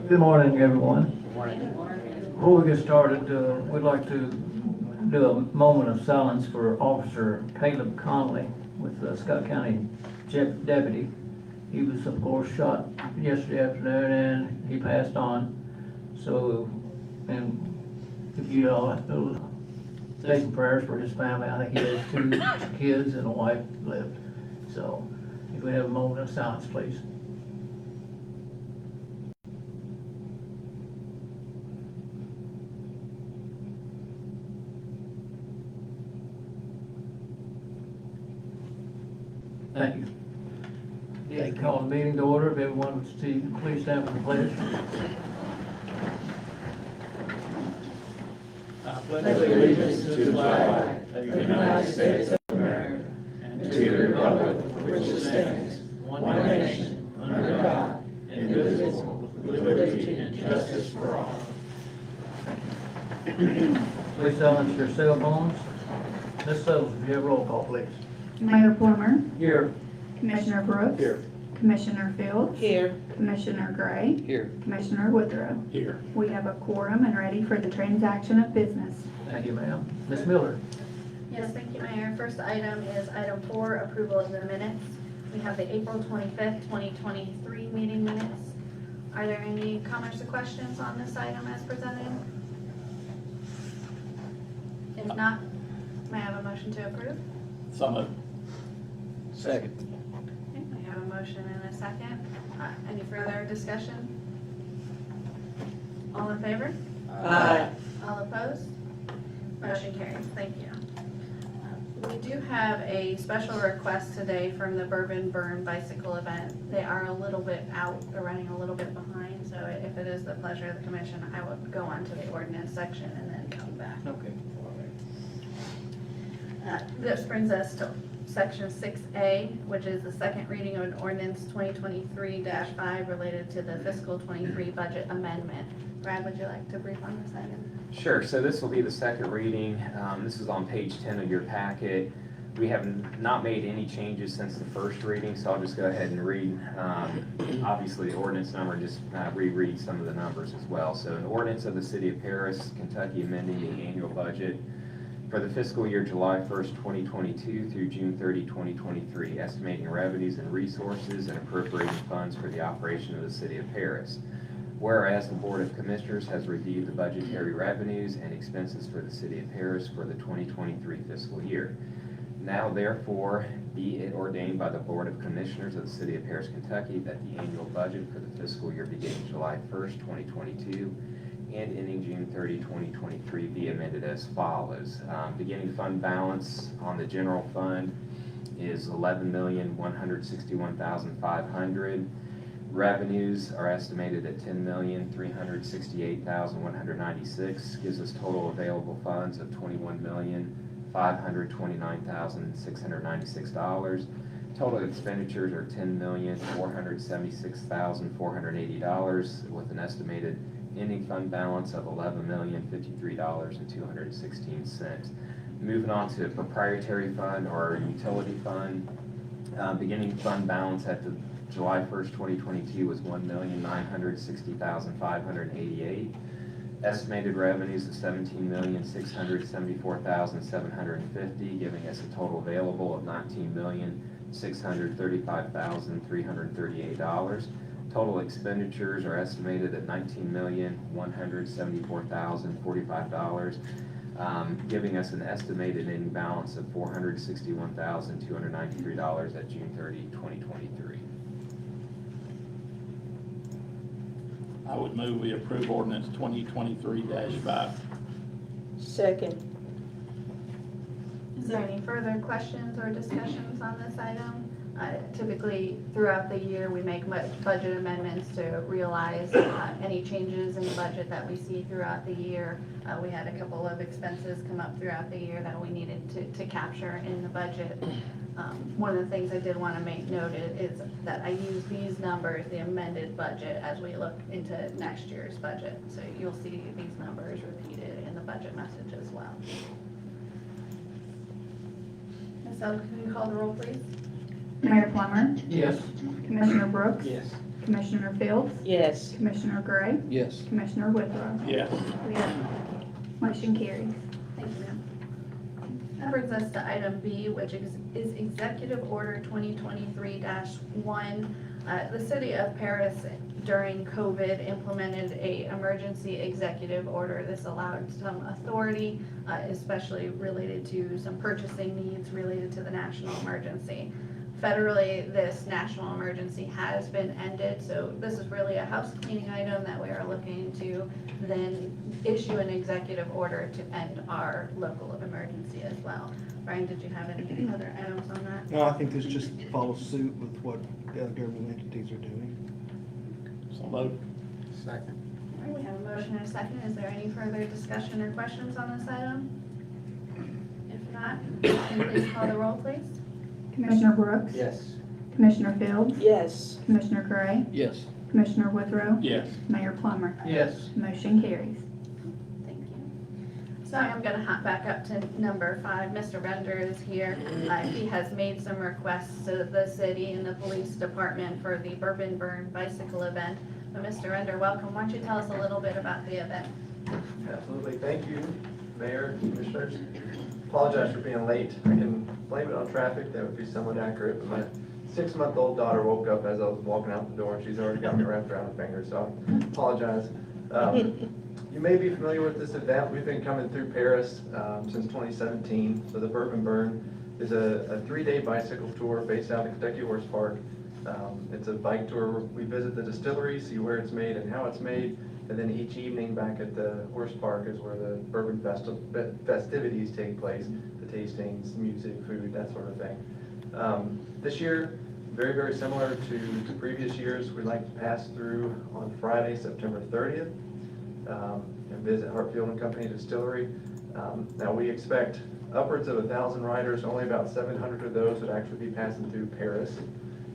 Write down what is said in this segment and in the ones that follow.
Good morning, everyone. Good morning. Before we get started, we'd like to do a moment of silence for Officer Caleb Conley with the Scott County Deputy. He was, of course, shot yesterday afternoon and he passed on. So, and if you all say some prayers for his family. I think he has 2 kids and a wife left. So, if we have a moment of silence, please. Thank you. Yeah, call the meeting to order. If everyone would please stand for the pledge. I pledge allegiance to the flag of the United States of America and to the republic for which it stands, one nation, under God, indivisible, with liberty and justice for all. Please silence your cell phones. Ms. Suttles, if you have roll call, please. Mayor Plummer, Here. Commissioner Brooks. Here. Commissioner Fields. Here. Commissioner Gray. Here. Commissioner Woodrow. Here. We have a quorum and ready for the transaction of business. Thank you, ma'am. Ms. Miller. Yes, thank you, Mayor. First item is item 4, approval of the minutes. We have the April 25th, 2023 meeting minutes. Are there any comments or questions on this item as presented? If not, may I have a motion to approve? So moved. Second. Okay, we have a motion and a second. Any further discussion? All in favor? Aye. All opposed? Motion carries. Thank you. We do have a special request today from the Bourbon Burn Bicycle event. They are a little bit out, they're running a little bit behind, so if it is the pleasure of the commission, I would go on to the ordinance section and then come back. Okay. This brings us to section 6A, which is the second reading of an ordinance 2023-5 related to the fiscal 23 budget amendment. Brad, would you like to brief on this item? Sure, so this will be the second reading. This is on page 10 of your packet. We have not made any changes since the first reading, so I'll just go ahead and read, obviously, the ordinance number and just reread some of the numbers as well. So an ordinance of the City of Paris, Kentucky, amending the annual budget for the fiscal year July 1st, 2022 through June 30, 2023, estimating revenues and resources and appropriating funds for the operation of the City of Paris. Whereas the Board of Commissioners has reviewed the budgetary revenues and expenses for the City of Paris for the 2023 fiscal year. Now therefore be it ordained by the Board of Commissioners of the City of Paris, Kentucky, that the annual budget for the fiscal year beginning July 1st, 2022 and ending June 30, 2023 be amended as follows. Beginning fund balance on the general fund is $11,161,500. Revenues are estimated at $10,368,196, gives us total available funds of $21,529,696. Total expenditures are $10,476,480 with an estimated ending fund balance of $11,053,216. Moving on to proprietary fund or utility fund, beginning fund balance at the July 1st, 2022 was $1,960,588. Estimated revenues of $17,674,750, giving us a total available of $19,635,338. Total expenditures are estimated at $19,174,045, giving us an estimated ending balance of $461,293 at June 30, 2023. I would move we approve ordinance 2023-5. Second. Is there any further questions or discussions on this item? Typically, throughout the year, we make budget amendments to realize any changes in the budget that we see throughout the year. We had a couple of expenses come up throughout the year that we needed to capture in the budget. One of the things I did want to make note is that I use these numbers, the amended budget, as we look into next year's budget. So you'll see these numbers repeated in the budget message as well. Ms. Elder, can you call the roll, please? Mayor Plummer, Yes. Commissioner Brooks. Yes. Commissioner Fields, Yes. Commissioner Gray, Yes. Commissioner Withrow. Yes. Motion carries. Thank you, ma'am. That brings us to item B, which is Executive Order 2023-1. The City of Paris during COVID implemented a emergency executive order. This allowed some authority, especially related to some purchasing needs related to the national emergency. Federally, this national emergency has been ended, so this is really a house cleaning item that we are looking to then issue an executive order to end our local emergency as well. Brian, did you have any other items on that? No, I think this just follows suit with what government entities are doing. So moved. Second. All right, we have a motion and a second. Is there any further discussion or questions on this item? If not, can you please call the roll, please? Commissioner Brooks, Yes. Commissioner Fields, Yes. Commissioner Gray, Yes. Commissioner Withrow, Yes. Mayor Plummer. Yes. Motion carries. Thank you. So I am gonna hop back up to number 5. Mr. Bender is here. He has made some requests to the city and the police department for the Bourbon Burn bicycle event. But Mr. Bender, welcome. Why don't you tell us a little bit about the event? Absolutely. Thank you, Mayor, Commissioners. Apologize for being late. I can blame it on traffic. That would be somewhat accurate. But my 6-month-old daughter woke up as I was walking out the door, and she's already got me wrapped around her finger, so I apologize. You may be familiar with this event. We've been coming through Paris since 2017. So the Bourbon Burn is a 3-day bicycle tour based out of Kentucky Horse Park. It's a bike tour. We visit the distillery, see where it's made and how it's made. And then each evening back at the horse park is where the bourbon festivities take place, the tastings, music, food, that sort of thing. This year, very, very similar to previous years, we'd like to pass through on Friday, September 30th, and visit Hartfield and Company Distillery. Now we expect upwards of 1,000 riders. Only about 700 of those would actually be passing through Paris.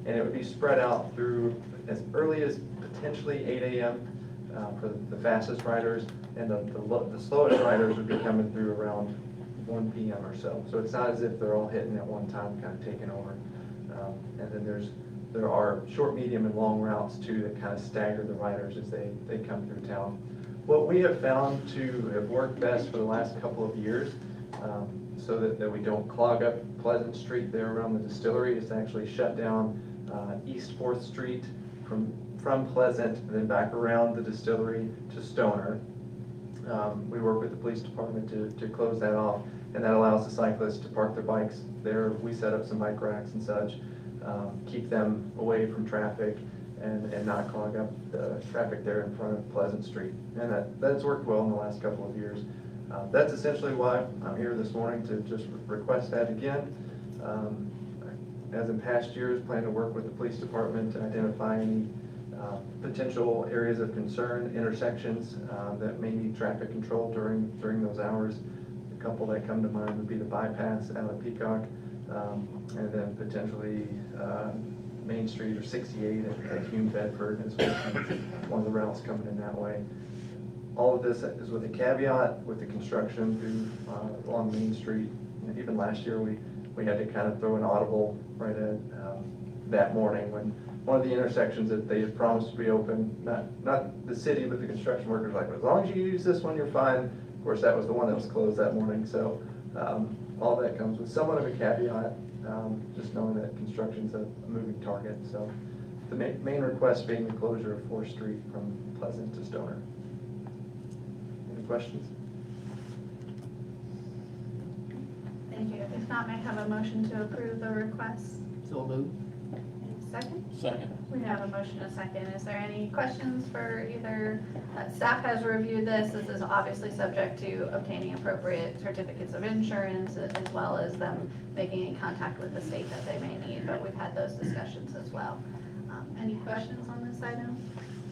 And it would be spread out through as early as potentially 8 a.m. For the fastest riders, and the slowest riders would be coming through around 1 p.m. or so. So it's not as if they're all hitting at one time, kind of taking over. And then there are short, medium, and long routes too that kind of stagger the riders as they come through town. What we have found to have worked best for the last couple of years, so that we don't clog up Pleasant Street there around the distillery, is to actually shut down East 4th Street from Pleasant and then back around the distillery to Stoner. We work with the police department to close that off, and that allows the cyclists to park their bikes there. We set up some bike racks and such, keep them away from traffic and not clog up the traffic there in front of Pleasant Street. And that's worked well in the last couple of years. That's essentially why I'm here this morning, to just request that again. As in past years, plan to work with the police department to identify any potential areas of concern, intersections that may need traffic control during those hours. A couple that come to mind would be the bypass out of Peacock, and then potentially Main Street or 68 at Hume Bedford is one of the routes coming in that way. All of this is with a caveat with the construction through along Main Street. And even last year we had to kind of throw an audible right at that morning when one of the intersections that they had promised to be open, not the city, but the construction workers, like, as long as you use this one, you're fine. Of course, that was the one that was closed that morning, so all that comes with somewhat of a caveat, just knowing that construction's a moving target. So the main request being the closure of 4th Street from Pleasant to Stoner. Any questions? Thank you. If not, may I have a motion to approve the request? So moved. Second? Second. We have a motion and a second. Is there any questions for either, staff has reviewed this. This is obviously subject to obtaining appropriate certificates of insurance, as well as them making in contact with the state that they may need, but we've had those discussions as well. Any questions on this item?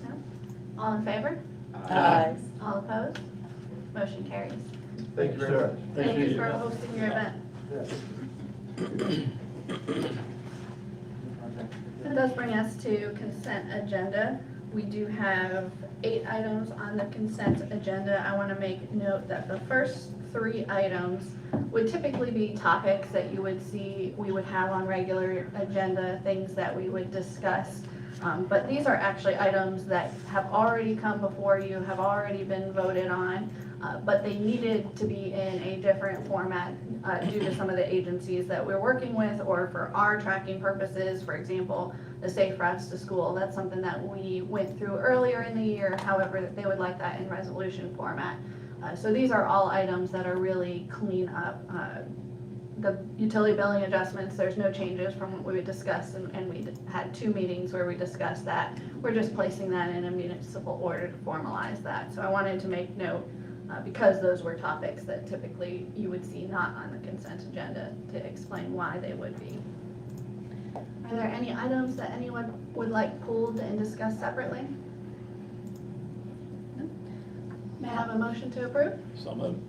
No? All in favor? Aye. All opposed? Motion carries. Thank you very much. Thank you for hosting your event. That does bring us to consent agenda. We do have 8 items on the consent agenda. I want to make note that the first 3 items would typically be topics that you would see we would have on regular agenda, things that we would discuss. But these are actually items that have already come before you, have already been voted on, but they needed to be in a different format due to some of the agencies that we're working with, or for our tracking purposes. For example, the Safe Routes to School, that's something that we went through earlier in the year. However, they would like that in resolution format. So these are all items that are really clean up. The utility billing adjustments, there's no changes from what we discussed, and we had 2 meetings where we discussed that. We're just placing that in a municipal order to formalize that. So I wanted to make note, because those were topics that typically you would see not on the consent agenda, to explain why they would be. Are there any items that anyone would like pulled and discussed separately? No? May I have a motion to approve? So moved.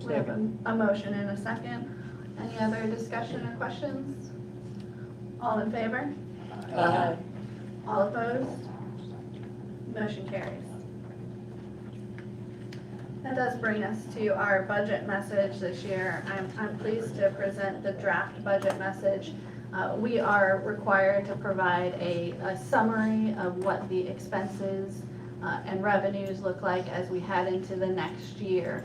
We have a motion and a second. Any other discussion or questions? All in favor? Aye. All opposed? Motion carries. That does bring us to our budget message this year. I'm pleased to present the draft budget message. We are required to provide a summary of what the expenses and revenues look like as we head into the next year.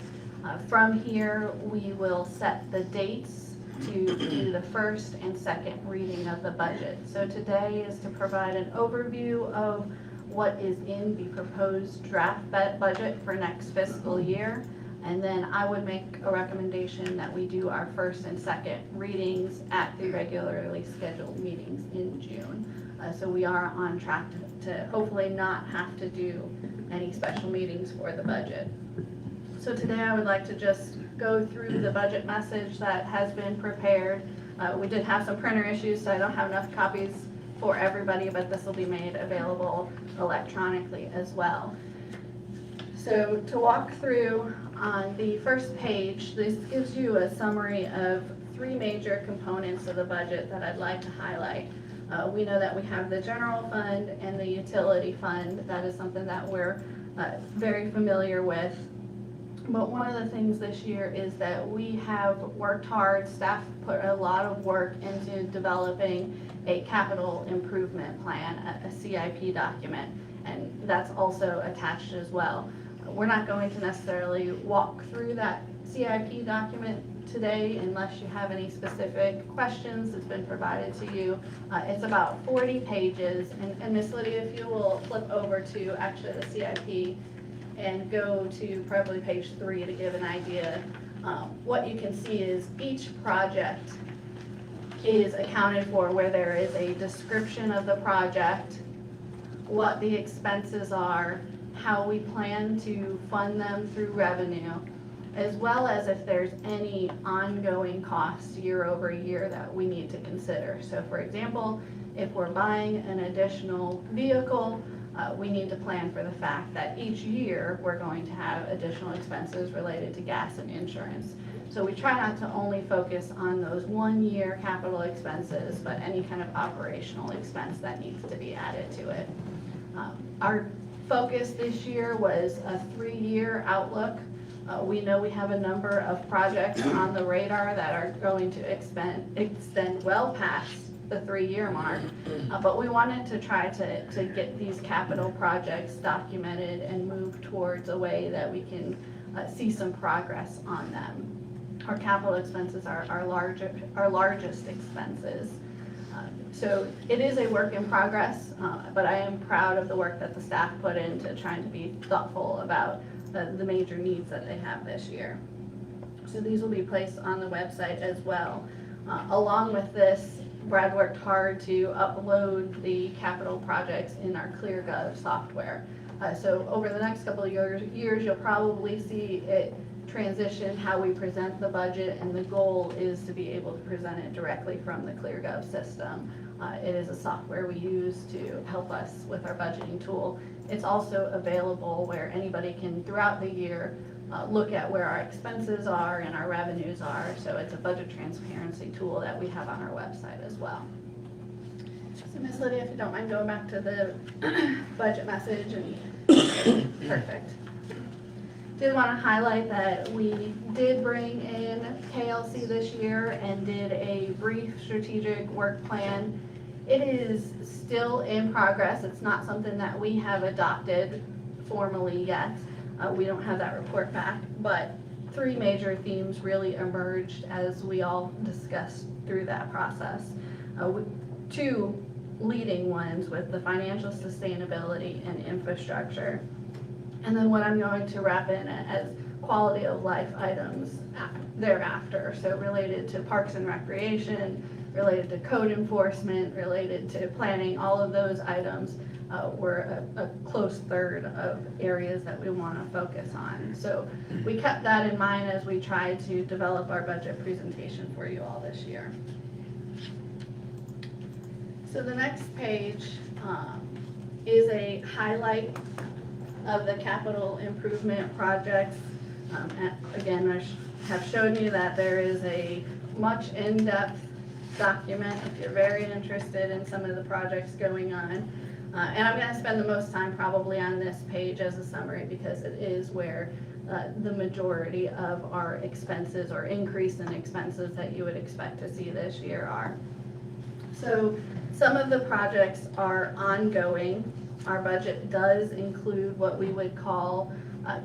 From here, we will set the dates to do the first and second reading of the budget. So today is to provide an overview of what is in the proposed draft budget for next fiscal year. And then I would make a recommendation that we do our first and second readings at the regularly scheduled meetings in June. So we are on track to hopefully not have to do any special meetings for the budget. So today I would like to just go through the budget message that has been prepared. We did have some printer issues, so I don't have enough copies for everybody, but this will be made available electronically as well. So to walk through, on the first page, this gives you a summary of 3 major components of the budget that I'd like to highlight. We know that we have the general fund and the utility fund. That is something that we're very familiar with. But one of the things this year is that we have worked hard, staff put a lot of work into developing a capital improvement plan, a CIP document, and that's also attached as well. We're not going to necessarily walk through that CIP document today unless you have any specific questions. It's been provided to you. It's about 40 pages, and Ms. Lydia, if you will flip over to actually the CIP and go to probably page 3 to give an idea. What you can see is each project is accounted for, where there is a description of the project, what the expenses are, how we plan to fund them through revenue, as well as if there's any ongoing costs year over year that we need to consider. So for example, if we're buying an additional vehicle, we need to plan for the fact that each year we're going to have additional expenses related to gas and insurance. So we try not to only focus on those 1-year capital expenses, but any kind of operational expense that needs to be added to it. Our focus this year was a 3-year outlook. We know we have a number of projects on the radar that are going to extend well past the 3-year mark, but we wanted to try to get these capital projects documented and move towards a way that we can see some progress on them. Our capital expenses are our largest expenses. So it is a work in progress, but I am proud of the work that the staff put into trying to be thoughtful about the major needs that they have this year. So these will be placed on the website as well. Along with this, Brad worked hard to upload the capital projects in our ClearGov software. So over the next couple of years, you'll probably see it transition how we present the budget, and the goal is to be able to present it directly from the ClearGov system. It is a software we use to help us with our budgeting tool. It's also available where anybody can, throughout the year, look at where our expenses are and our revenues are. So it's a budget transparency tool that we have on our website as well. So Ms. Lydia, if you don't mind going back to the budget message, and perfect. Did want to highlight that we did bring in KLC this year and did a brief strategic work plan It is still in progress. It's not something that we have adopted formally yet. We don't have that report back, but 3 major themes really emerged as we all discussed through that process. 2 leading ones with the financial sustainability and infrastructure. And then what I'm going to wrap in as quality of life items thereafter. So related to parks and recreation, related to code enforcement, related to planning, all of those items were a close third of areas that we want to focus on. So we kept that in mind as we tried to develop our budget presentation for you all this year. So the next page is a highlight of the capital improvement projects. Again, I have shown you that there is a much in-depth document if you're very interested in some of the projects going on. And I'm going to spend the most time probably on this page as a summary because it is where the majority of our expenses or increase in expenses that you would expect to see this year are. So some of the projects are ongoing. Our budget does include what we would call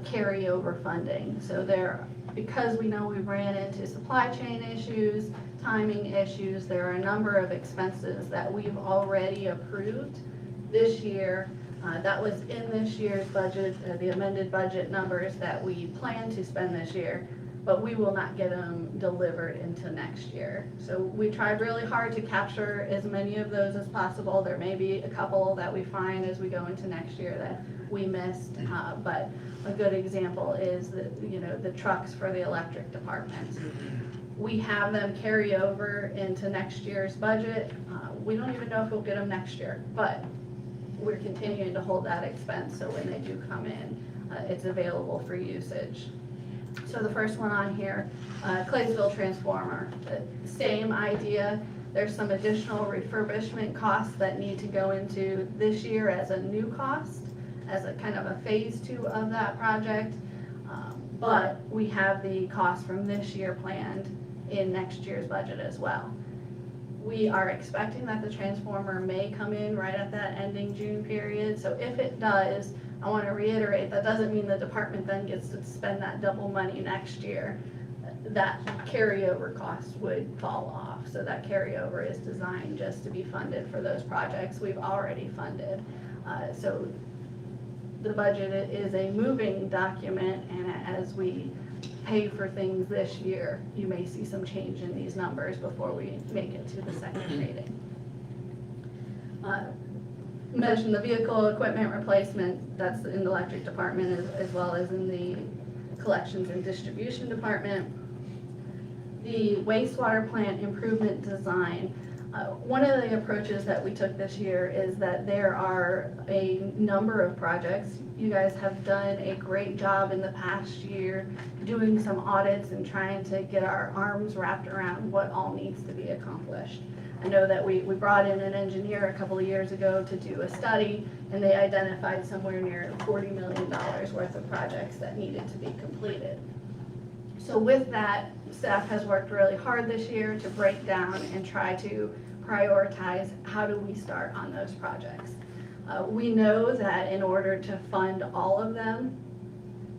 carryover funding. So because we know we ran into supply chain issues, timing issues, there are a number of expenses that we've already approved this year. That was in this year's budget, the amended budget numbers that we plan to spend this year, but we will not get them delivered into next year. So we tried really hard to capture as many of those as possible. There may be a couple that we find as we go into next year that we missed, but a good example is the trucks for the electric department. We have them carry over into next year's budget. We don't even know if we'll get them next year, but we're continuing to hold that expense so when they do come in, it's available for usage. So the first one on here, Claysville transformer, the same idea. There's some additional refurbishment costs that need to go into this year as a new cost, as a kind of a phase 2 of that project. But we have the cost from this year planned in next year's budget as well. We are expecting that the transformer may come in right at that ending June period. So if it does, I want to reiterate, that doesn't mean the department then gets to spend that double money next year. That carryover cost would fall off. So that carryover is designed just to be funded for those projects we've already funded. So the budget is a moving document, and as we pay for things this year, you may see some change in these numbers before we make it to the second reading. Mentioned the vehicle equipment replacement, that's in the electric department as well as in the collections and distribution department. The wastewater plant improvement design. One of the approaches that we took this year is that there are a number of projects. You guys have done a great job in the past year doing some audits and trying to get our arms wrapped around what all needs to be accomplished. I know that we brought in an engineer a couple of years ago to do a study, and they identified somewhere near $40 million worth of projects that needed to be completed. So with that, staff has worked really hard this year to break down and try to prioritize how do we start on those projects. We know that in order to fund all of them,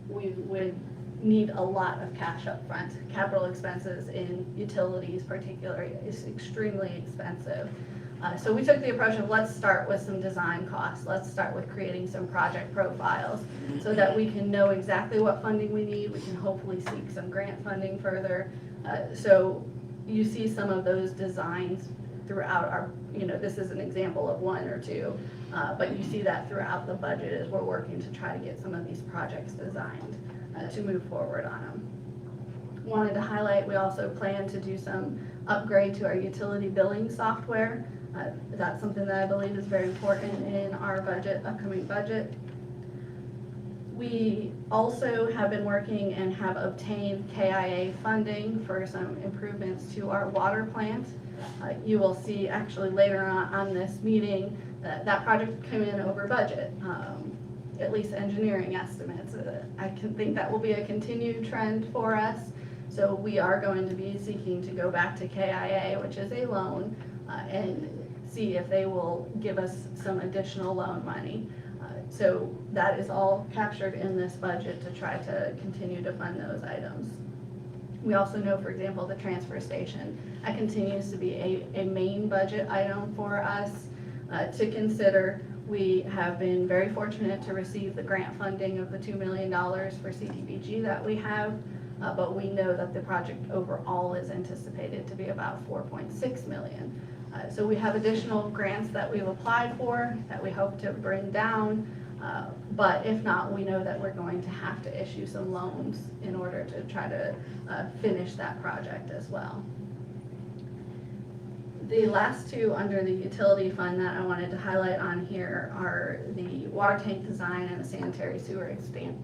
we would need a lot of cash up front. Capital expenses in utilities particularly is extremely expensive. So we took the approach of let's start with some design costs. Let's start with creating some project profiles so that we can know exactly what funding we need. We can hopefully seek some grant funding further. So you see some of those designs throughout our, this is an example of 1 or 2, but you see that throughout the budget as we're working to try to get some of these projects designed to move forward on them. Wanted to highlight, we also plan to do some upgrade to our utility billing software. That's something that I believe is very important in our upcoming budget. We also have been working and have obtained KIA funding for some improvements to our water plant. You will see actually later on this meeting that project came in over budget, at least engineering estimates. I can think that will be a continued trend for us. So we are going to be seeking to go back to KIA, which is a loan, and see if they will give us some additional loan money. So that is all captured in this budget to try to continue to fund those items. We also know, for example, the transfer station, that continues to be a main budget item for us to consider. We have been very fortunate to receive the grant funding of the $2 million for CDBG that we have, but we know that the project overall is anticipated to be about $4.6 million. So we have additional grants that we've applied for that we hope to bring down, but if not, we know that we're going to have to issue some loans in order to try to finish that project as well. The last two under the utility fund that I wanted to highlight on here are the water tank design and the sanitary sewer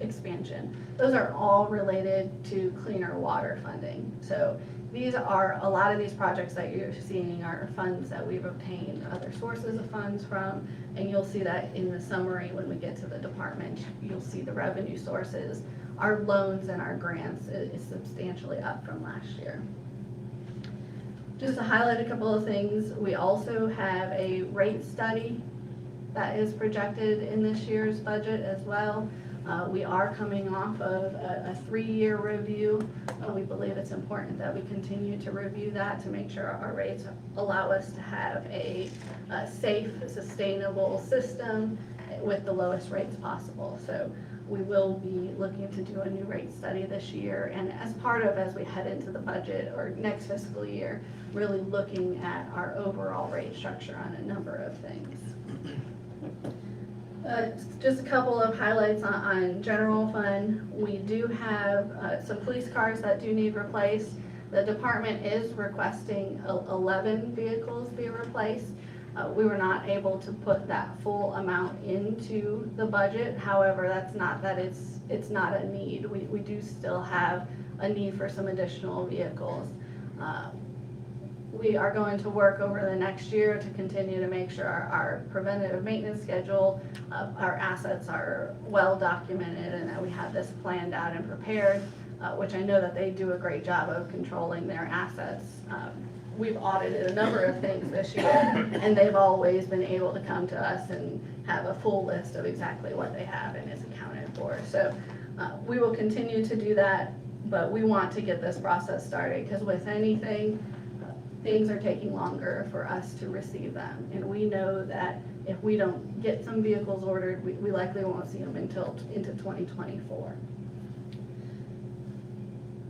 expansion. Those are all related to cleaner water funding. So these are, a lot of these projects that you're seeing are funds that we've obtained other sources of funds from, and you'll see that in the summary when we get to the department. You'll see the revenue sources. Our loans and our grants is substantially up from last year. Just to highlight a couple of things, we also have a rate study that is projected in this year's budget as well. We are coming off of a 3-year review. We believe it's important that we continue to review that to make sure our rates allow us to have a safe, sustainable system with the lowest rates possible. So we will be looking to do a new rate study this year, and as part of, as we head into the budget or next fiscal year, really looking at our overall rate structure on a number of things. Just a couple of highlights on general fund. We do have some police cars that do need replaced. The department is requesting 11 vehicles be replaced. We were not able to put that full amount into the budget. However, that's not that it's not a need. We do still have a need for some additional vehicles. We are going to work over the next year to continue to make sure our preventative maintenance schedule, our assets are well documented, and that we have this planned out and prepared, which I know that they do a great job of controlling their assets. We've audited a number of things this year, and they've always been able to come to us and have a full list of exactly what they have and is accounted for. So we will continue to do that, but we want to get this process started, because with anything, things are taking longer for us to receive them. And we know that if we don't get some vehicles ordered, we likely won't see them until into 2024.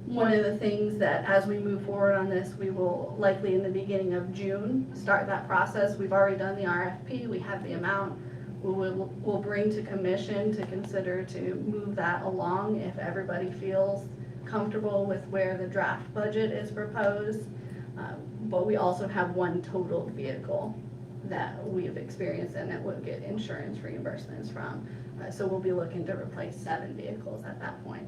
One of the things that, as we move forward on this, we will likely in the beginning of June start that process. We've already done the RFP, we have the amount. We'll bring to commission to consider to move that along if everybody feels comfortable with where the draft budget is proposed. But we also have one totaled vehicle that we've experienced and that we'll get insurance reimbursements from. So we'll be looking to replace 7 vehicles at that point.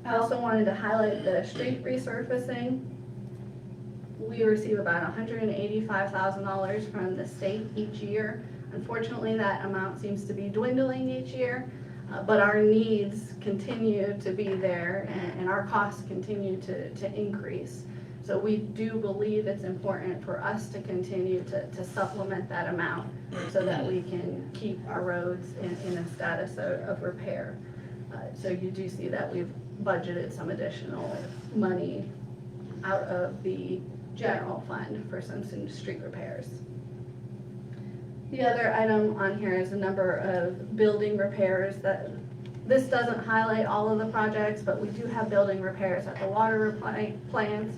I also wanted to highlight the street resurfacing. We receive about $185,000 from the state each year. Unfortunately, that amount seems to be dwindling each year, but our needs continue to be there, and our costs continue to increase. So we do believe it's important for us to continue to supplement that amount so that we can keep our roads in a status of repair. So you do see that we've budgeted some additional money out of the general fund for some street repairs. The other item on here is a number of building repairs. That this doesn't highlight all of the projects, but we do have building repairs at the water plant,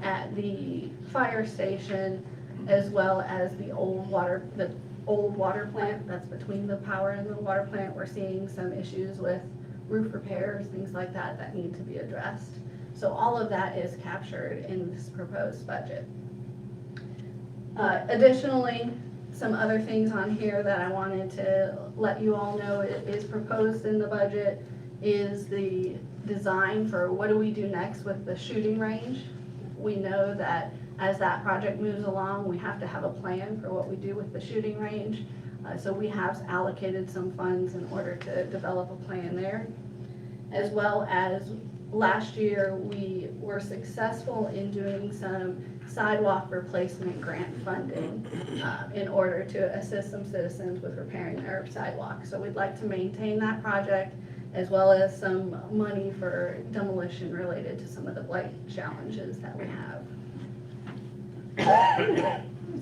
at the fire station, as well as the old water plant that's between the power and the water plant. We're seeing some issues with roof repairs, things like that need to be addressed. So all of that is captured in this proposed budget. Additionally, some other things on here that I wanted to let you all know is proposed in the budget is the design for what do we do next with the shooting range. We know that as that project moves along, we have to have a plan for what we do with the shooting range. So we have allocated some funds in order to develop a plan there, as well as last year, we were successful in doing some sidewalk replacement grant funding in order to assist some citizens with repairing their sidewalks. So we'd like to maintain that project as well as some money for demolition related to some of the blight challenges that we have.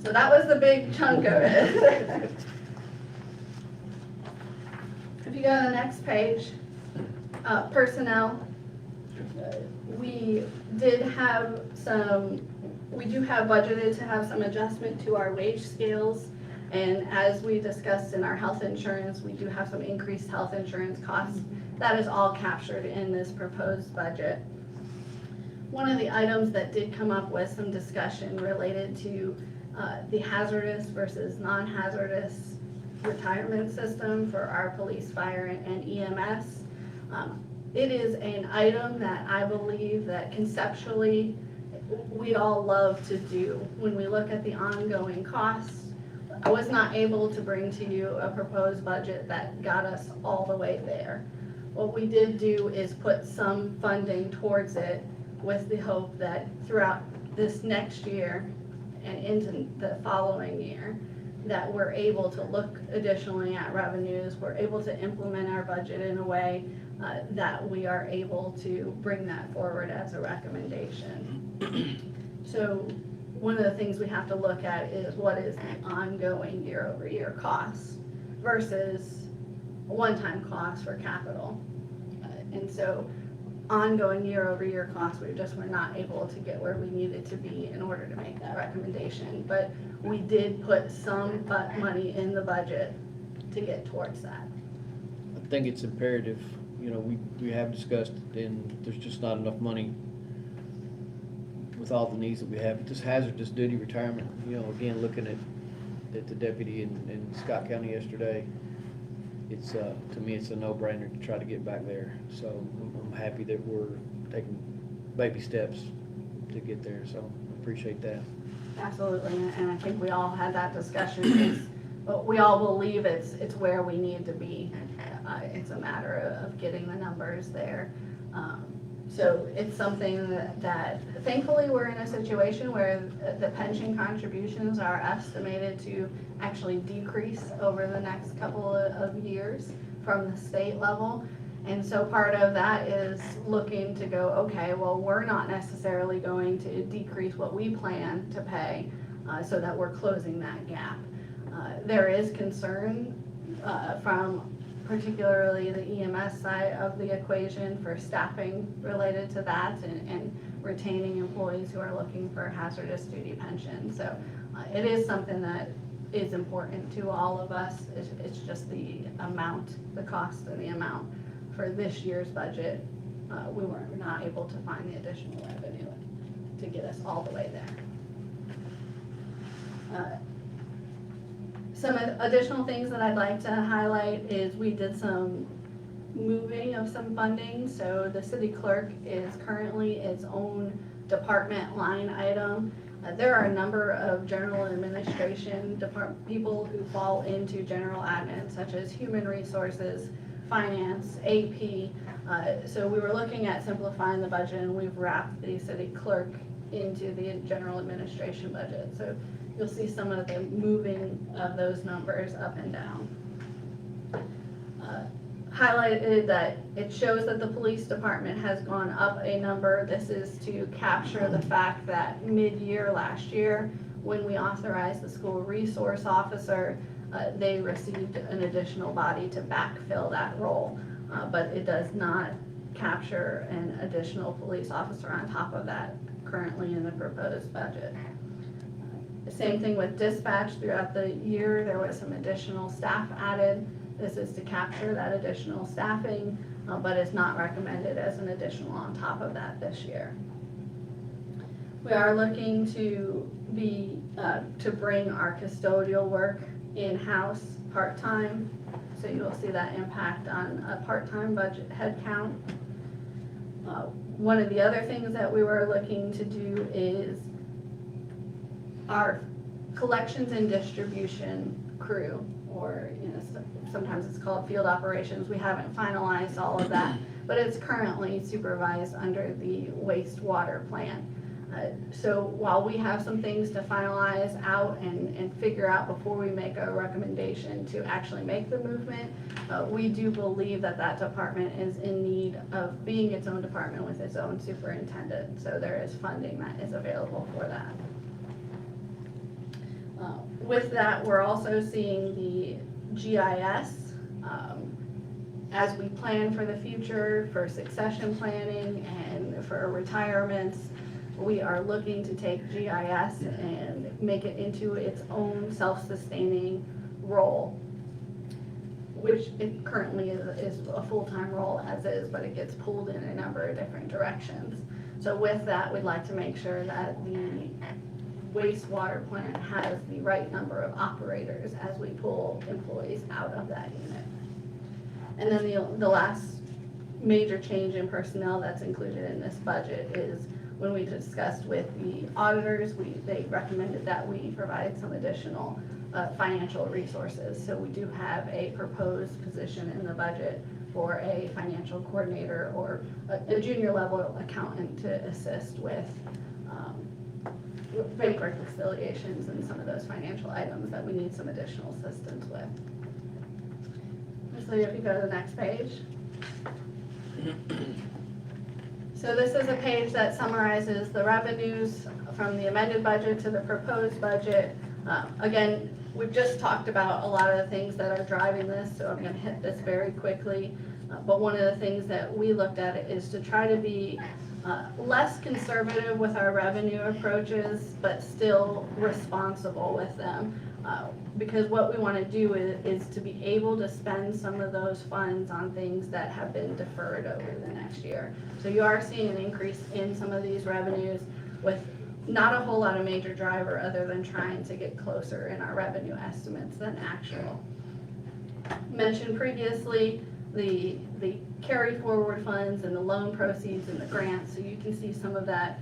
So that was the big chunk of it. If you go to the next page, personnel. We do have budgeted to have some adjustment to our wage scales. And as we discussed in our health insurance, we do have some increased health insurance costs. That is all captured in this proposed budget. One of the items that did come up was some discussion related to the hazardous versus non-hazardous retirement system for our police, fire, and EMS. It is an item that I believe that conceptually we'd all love to do. When we look at the ongoing costs, I was not able to bring to you a proposed budget that got us all the way there. What we did do is put some funding towards it with the hope that throughout this next year and into the following year, that we're able to look additionally at revenues, we're able to implement our budget in a way that we are able to bring that forward as a recommendation. So one of the things we have to look at is what is the ongoing year-over-year costs versus one-time costs for capital. And so ongoing year-over-year costs, we just were not able to get where we needed to be in order to make that recommendation. But we did put some money in the budget to get towards that. I think it's imperative, you know, we have discussed it, and there's just not enough money with all the needs that we have. This hazardous duty retirement, you know, again, looking at the deputy in Scott County yesterday, it's, to me, it's a no-brainer to try to get back there. So I'm happy that we're taking baby steps to get there, so I appreciate that. Absolutely, and I think we all had that discussion. We all believe it's where we need to be. It's a matter of getting the numbers there. So it's something that thankfully we're in a situation where the pension contributions are estimated to actually decrease over the next couple of years from the state level. And so part of that is looking to go, okay, well, we're not necessarily going to decrease what we plan to pay so that we're closing that gap. There is concern from particularly the EMS side of the equation for staffing related to that and retaining employees who are looking for hazardous duty pension. So it is something that is important to all of us. It's just the amount, the cost and the amount for this year's budget. We were not able to find the additional revenue to get us all the way there. Some additional things that I'd like to highlight is we did some moving of some funding. So the city clerk is currently its own department line item. There are a number of general administration people who fall into general admin, such as human resources, finance, AP. So we were looking at simplifying the budget, and we've wrapped the city clerk into the general administration budget. So you'll see some of the moving of those numbers up and down. Highlighted that it shows that the police department has gone up a number. This is to capture the fact that mid-year last year, when we authorized the school resource officer, they received an additional body to backfill that role. But it does not capture an additional police officer on top of that currently in the proposed budget. Same thing with dispatch. Throughout the year, there was some additional staff added. This is to capture that additional staffing, but is not recommended as an additional on top of that this year. We are looking to bring our custodial work in-house part-time. So you'll see that impact on a part-time budget headcount. One of the other things that we were looking to do is our collections and distribution crew, or sometimes it's called field operations. We haven't finalized all of that, but it's currently supervised under the wastewater plan. So while we have some things to finalize out and figure out before we make a recommendation to actually make the movement, we do believe that that department is in need of being its own department with its own superintendent. So there is funding that is available for that. With that, we're also seeing the GIS as we plan for the future, for succession planning and for retirements. We are looking to take GIS and make it into its own self-sustaining role, which it currently is a full-time role as is, but it gets pulled in a number of different directions. So with that, we'd like to make sure that the wastewater plant has the right number of operators as we pull employees out of that unit. And then the last major change in personnel that's included in this budget is when we discussed with the auditors, they recommended that we provide some additional financial resources. So we do have a proposed position in the budget for a financial coordinator or a junior level accountant to assist with bank reconciliations and some of those financial items that we need some additional assistance with. So if you go to the next page. So this is a page that summarizes the revenues from the amended budget to the proposed budget. Again, we've just talked about a lot of the things that are driving this, so I'm going to hit this very quickly. But one of the things that we looked at is to try to be less conservative with our revenue approaches, but still responsible with them. Because what we want to do is to be able to spend some of those funds on things that have been deferred over the next year. So you are seeing an increase in some of these revenues with not a whole lot of major driver other than trying to get closer in our revenue estimates than actual. Mentioned previously, the carry forward funds and the loan proceeds and the grants, so you can see some of that,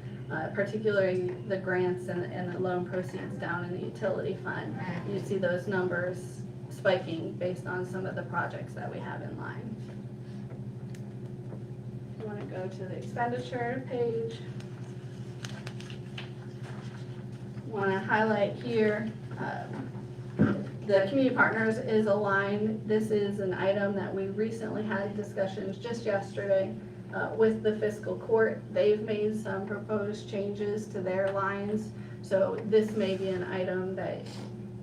particularly the grants and the loan proceeds down in the utility fund. You see those numbers spiking based on some of the projects that we have in line. You want to go to the expenditure page. Want to highlight here, the community partners is aligned. This is an item that we recently had discussions just yesterday with the fiscal court. They've made some proposed changes to their lines. So this may be an item that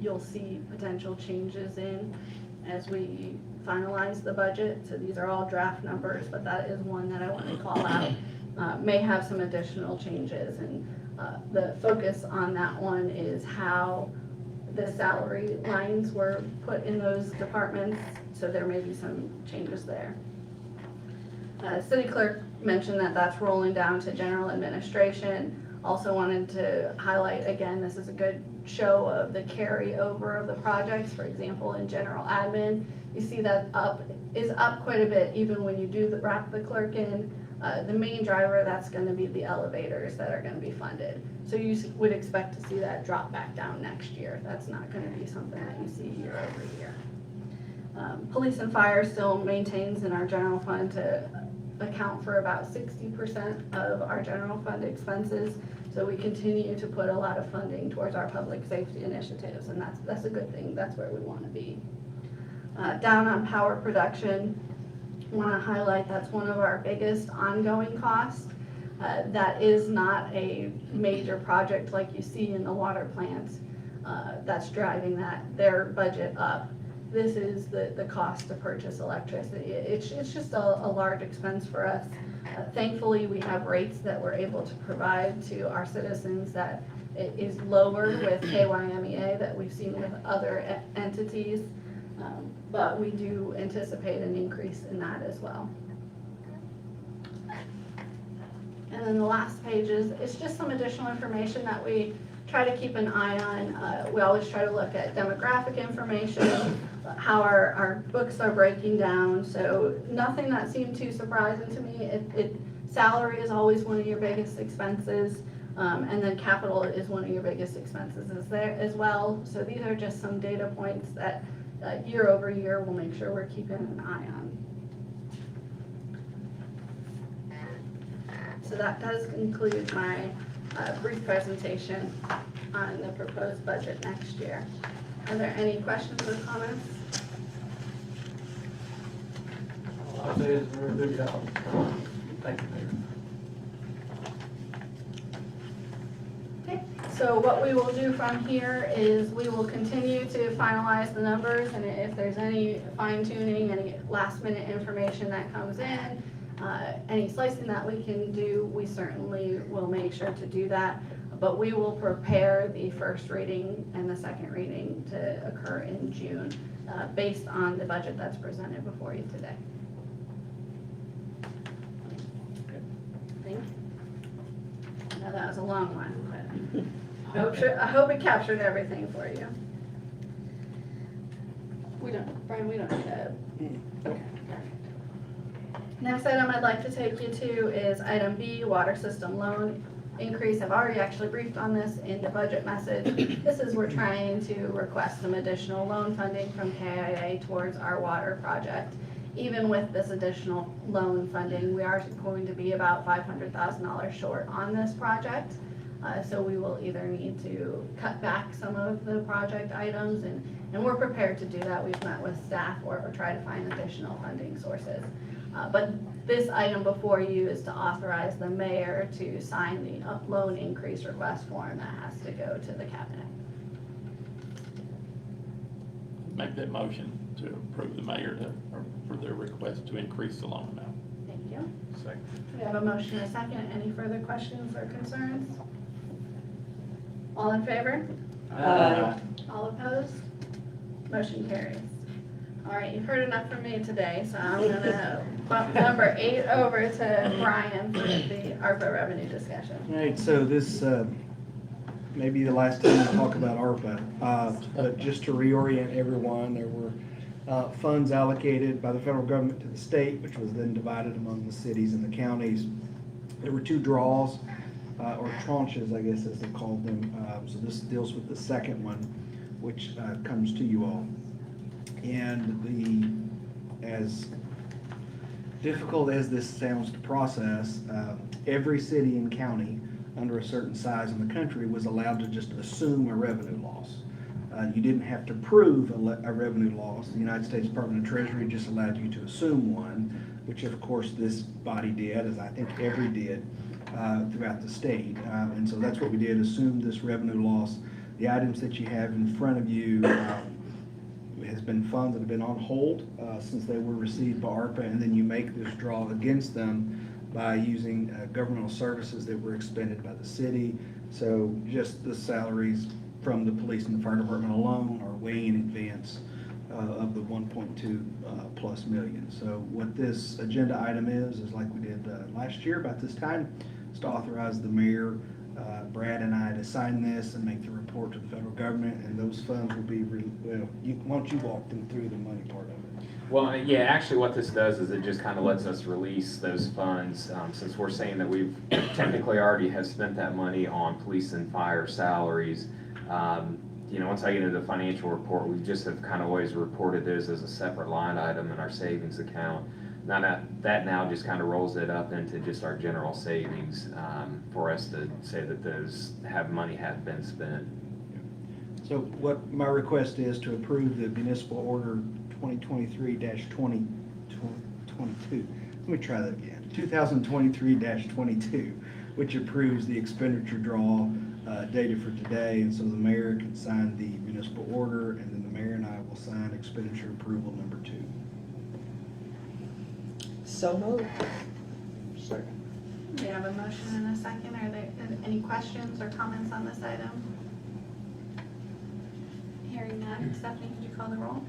you'll see potential changes in as we finalize the budget. So these are all draft numbers, but that is one that I want to call out. May have some additional changes, and the focus on that one is how the salary lines were put in those departments, so there may be some changes there. City clerk mentioned that that's rolling down to general administration. Also wanted to highlight again, this is a good show of the carryover of the projects. For example, in general admin, you see that is up quite a bit even when you do wrap the clerk in. The main driver, that's going to be the elevators that are going to be funded. So you would expect to see that drop back down next year. That's not going to be something that you see year over year. Police and fire still maintains in our general fund to account for about 60% of our general fund expenses. So we continue to put a lot of funding towards our public safety initiatives, and that's a good thing. That's where we want to be. Down on power production, want to highlight that's one of our biggest ongoing costs. That is not a major project like you see in the water plants that's driving their budget up. This is the cost to purchase electricity. It's just a large expense for us. Thankfully, we have rates that we're able to provide to our citizens that it is lower with KYMEA that we've seen with other entities. But we do anticipate an increase in that as well. And then the last page is just some additional information that we try to keep an eye on. We always try to look at demographic information, how our books are breaking down. So nothing that seemed too surprising to me. Salary is always one of your biggest expenses. And then capital is one of your biggest expenses as well. So these are just some data points that year over year we'll make sure we're keeping an eye on. So that does conclude my brief presentation on the proposed budget next year. Are there any questions or comments? I'll say it's a very good job. Thank you, Mayor. Okay, so what we will do from here is we will continue to finalize the numbers, and if there's any fine tuning, any last minute information that comes in, any slicing that we can do, we certainly will make sure to do that. But we will prepare the first reading and the second reading to occur in June, based on the budget that's presented before you today. Thank you. I know that was a long one, but I hope it captured everything for you. Brian, we don't need that. Okay. Next item I'd like to take you to is item B, water system loan increase. I've already actually briefed on this in the budget message. This is we're trying to request some additional loan funding from KIA towards our water project. Even with this additional loan funding, we are going to be about $500,000 short on this project. So we will either need to cut back some of the project items, and we're prepared to do that. We've met with staff or try to find additional funding sources. But this item before you is to authorize the mayor to sign the loan increase request form that has to go to the cabinet. Make that motion to approve the mayor for their request to increase the loan amount. Thank you. Second. We have a motion and a second. Any further questions or concerns? All in favor? Aye. All opposed? Motion carries. All right, you've heard enough from me today, so I'm gonna bump number 8 over to Brian for the ARPA revenue discussion. All right, so this may be the last time we talk about ARPA, but just to reorient everyone, there were funds allocated by the federal government to the state, which was then divided among the cities and the counties. There were 2 draws, or tranches, I guess as they called them. So this deals with the second one, which comes to you all. And as difficult as this sounds to process, every city and county under a certain size in the country was allowed to just assume a revenue loss. You didn't have to prove a revenue loss. The United States Department of Treasury just allowed you to assume one, which of course this body did, as I think every did throughout the state. And so that's what we did, assume this revenue loss. The items that you have in front of you has been funds that have been on hold since they were received by ARPA, and then you make this draw against them by using governmental services that were expended by the city. So just the salaries from the police and the fire department alone are way in advance of the 1.2 plus million. So what this agenda item is like we did last year about this time, is to authorize the mayor, Brad and I, to sign this and make the report to the federal government, and those funds will be, why don't you walk them through the money part of it? Well, yeah, actually what this does is it just kind of lets us release those funds, since we're saying that we've technically already have spent that money on police and fire salaries. You know, once I get into the financial report, we just have kind of always reported those as a separate line item in our savings account. Now that now just kind of rolls it up into just our general savings, for us to say that those money have been spent. So what my request is to approve the municipal order 2023-2022. Let me try that again. 2023-22, which approves the expenditure draw dated for today, and so the mayor can sign the municipal order, and then the mayor and I will sign expenditure approval number 2. So moved. Second. We have a motion and a second. Are there any questions or comments on this item? Hearing none. Stephanie, could you call the roll?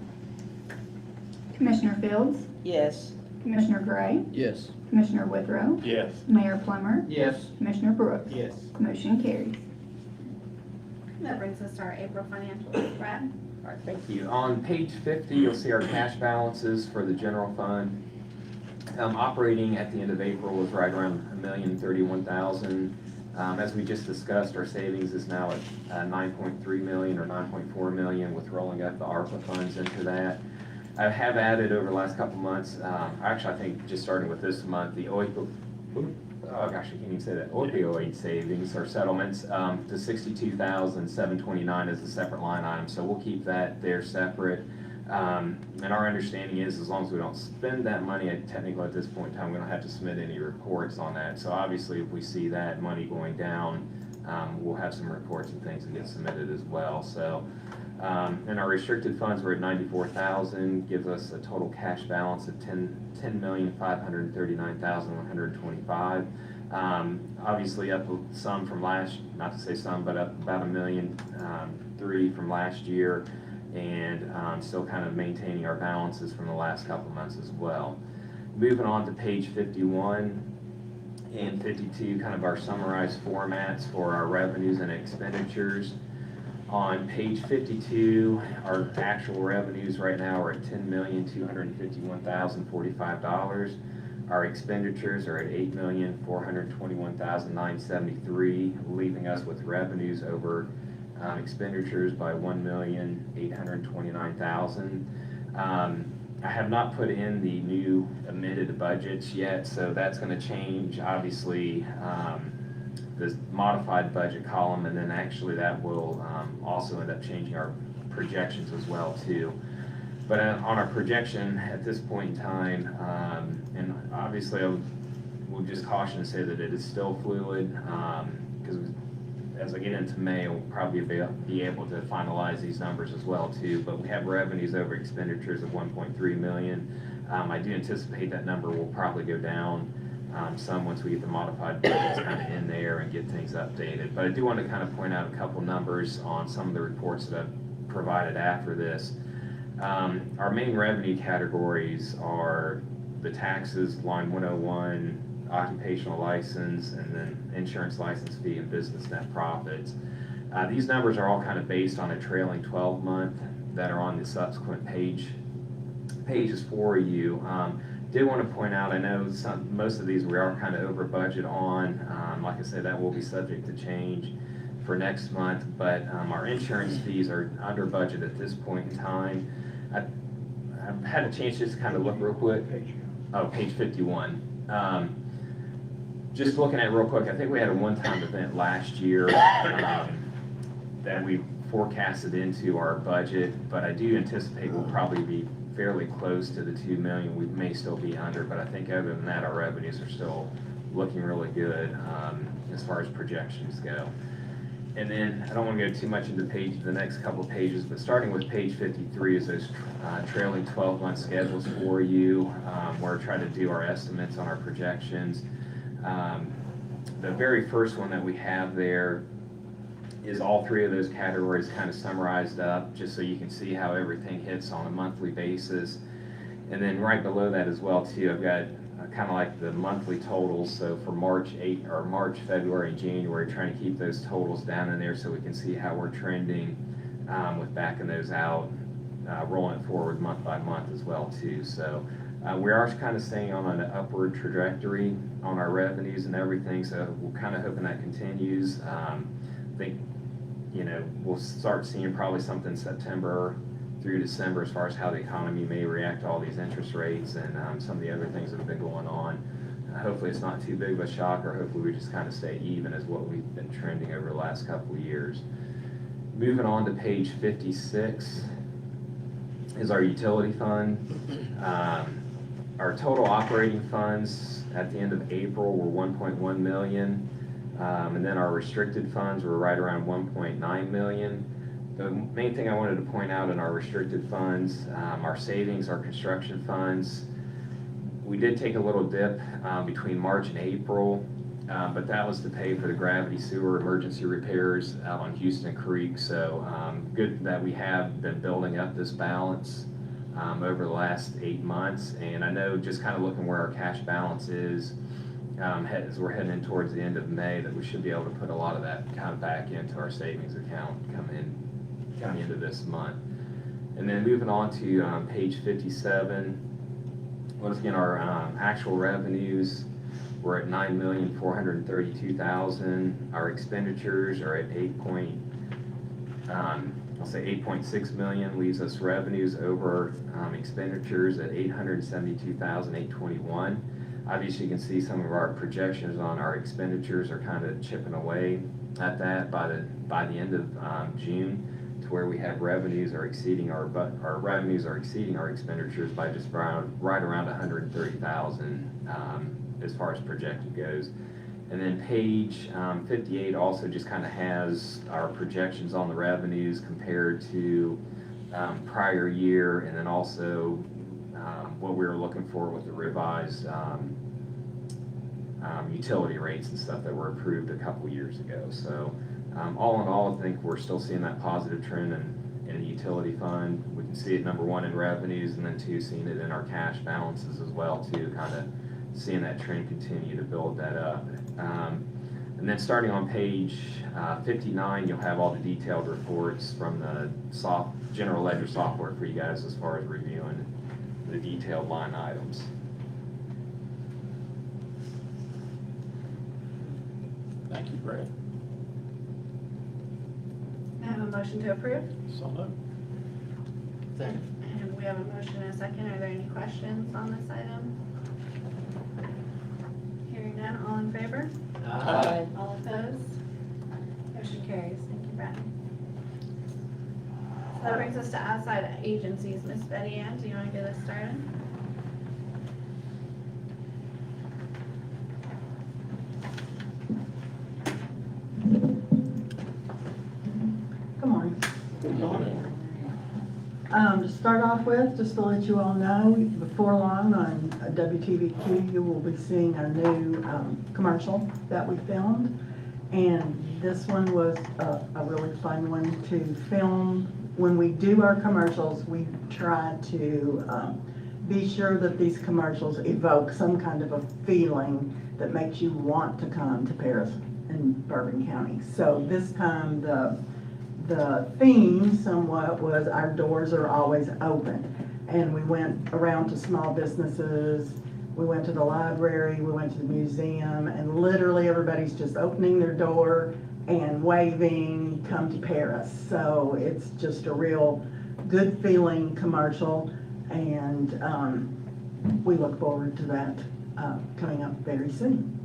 Commissioner Fields, Yes. Commissioner Gray, Yes. Commissioner Withrow, Yes. Mayor Plummer, Yes. Commissioner Brooks. Yes. Motion carries. That brings us to our April financials. Brad? All right, thank you. On page 50, you'll see our cash balances for the general fund. Operating at the end of April was right around $1,031,000. As we just discussed, our savings is now at $9.3 million or $9.4 million, with rolling up the ARPA funds into that. I have added over the last couple months, actually I think just starting with this month, the OIPA oh gosh, I can't even say that, opioid savings or settlements, to 62,729 as a separate line item, so we'll keep that there separate. And our understanding is, as long as we don't spend that money, technically at this point in time, we don't have to submit any reports on that. So obviously, if we see that money going down, we'll have some reports and things that get submitted as well. So, and our restricted funds were at 94,000, gives us a total cash balance of 10,539,125. Obviously up some from last, not to say some, but up about $1.3 million from last year, and still kind of maintaining our balances from the last couple months as well. Moving on to page 51 and 52, kind of our summarized formats for our revenues and expenditures. On page 52, our actual revenues right now are at $10,251,045. Our expenditures are at $8,421,973, leaving us with revenues over expenditures by $1,829,000. I have not put in the new amended budgets yet, so that's going to change, obviously, the modified budget column, and then actually that will also end up changing our projections as well too. But on our projection at this point in time, and obviously I will just caution to say that it is still fluid, because as I get into May, we'll probably be able to finalize these numbers as well too. But we have revenues over expenditures of 1.3 million. I do anticipate that number will probably go down some once we get the modified budgets kind of in there and get things updated. But I do want to kind of point out a couple numbers on some of the reports that I've provided after this. Our main revenue categories are the taxes, line 101, occupational license, and then insurance license fee and business net profits. These numbers are all kind of based on a trailing 12-month that are on the subsequent pages for you. Did want to point out, I know most of these we are kind of over budget on. Like I said, that will be subject to change for next month, but our insurance fees are under budget at this point in time. I've had a chance just to kind of look real quick. Oh, page 51. Just looking at it real quick, I think we had a one-time event last year that we forecasted into our budget, but I do anticipate we'll probably be fairly close to the 2 million. We may still be under, but I think other than that, our revenues are still looking really good as far as projections go. And then, I don't want to go too much into the next couple of pages, but starting with page 53 is those trailing 12-month schedules for you, where I try to do our estimates on our projections. The very first one that we have there is all three of those categories kind of summarized up, just so you can see how everything hits on a monthly basis. And then right below that as well too, I've got kind of like the monthly totals. So for March, February, and January, trying to keep those totals down in there so we can see how we're trending with backing those out, rolling it forward month by month as well too. So we are kind of staying on an upward trajectory on our revenues and everything. So we're kind of hoping that continues. I think, we'll start seeing probably something September through December as far as how the economy may react to all these interest rates and some of the other things that have been going on. Hopefully it's not too big of a shock, or hopefully we just kind of stay even as what we've been trending over the last couple of years. Moving on to page 56 is our utility fund. Our total operating funds at the end of April were 1.1 million. And then our restricted funds were right around 1.9 million. The main thing I wanted to point out in our restricted funds, our savings, our construction funds, we did take a little dip between March and April, but that was to pay for the gravity sewer emergency repairs out on Houston Creek. So good that we have been building up this balance over the last 8 months. And I know, just kind of looking where our cash balance is, as we're heading in towards the end of May, that we should be able to put a lot of that kind of back into our savings account coming into this month. And then moving on to page 57, once again, our actual revenues were at 9,432,000. Our expenditures are at 8.6 million, leaves us revenues over expenditures at 872,821. Obviously, you can see some of our projections on our expenditures are kind of chipping away at that by the end of June, to where we have revenues are exceeding our revenues are exceeding our expenditures by just right around 130,000 as far as projected goes. And then page 58 also just kind of has our projections on the revenues compared to prior year, and then also what we were looking for with the revised utility rates and stuff that were approved a couple years ago. So all in all, I think we're still seeing that positive trend in the utility fund. We can see it, number one, in revenues, and then two, seeing it in our cash balances as well too, kind of seeing that trend continue to build that up. And then starting on page 59, you'll have all the detailed reports from the general ledger software for you guys as far as reviewing the detailed line items. Thank you, Brad. I have a motion to approve, So moved. Second. and we have a motion and a second. Are there any questions on this item? Hearing none, all in favor? Aye. All opposed? Motion carries. Thank you, Brad. So that brings us to outside agencies. Miss Betty Ann, do you want to get us started? Good morning. Good morning. To start off with, just to let you all know, before long on WTVQ, you will be seeing a new commercial that we filmed. And this one was a really fun one to film. When we do our commercials, we try to be sure that these commercials evoke some kind of a feeling that makes you want to come to Paris in Bourbon County. So this time, the theme somewhat was our doors are always open. And we went around to small businesses, we went to the library, we went to the museum, and literally everybody's just opening their door and waving, come to Paris. So it's just a real good feeling commercial, and we look forward to that coming up very soon.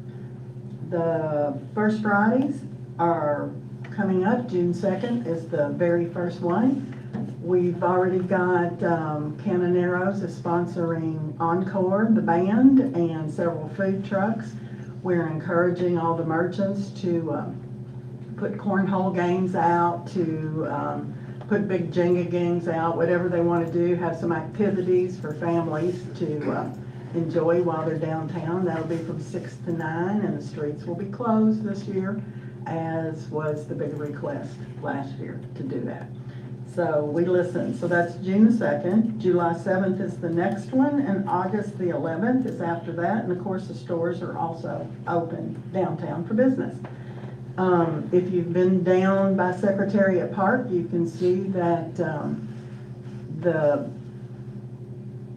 The first Fridays are coming up. June 2nd is the very first one. We've already got Canoneros is sponsoring Encore, the band, and several food trucks. We're encouraging all the merchants to put cornhole games out, to put big Jenga games out, whatever they want to do, have some activities for families to enjoy while they're downtown. That'll be from 6 to 9, and the streets will be closed this year, as was the big request last year to do that. So we listen. So that's June 2nd. July 7th is the next one, and August the 11th is after that. And of course, the stores are also open downtown for business. If you've been down by Secretariat Park, you can see that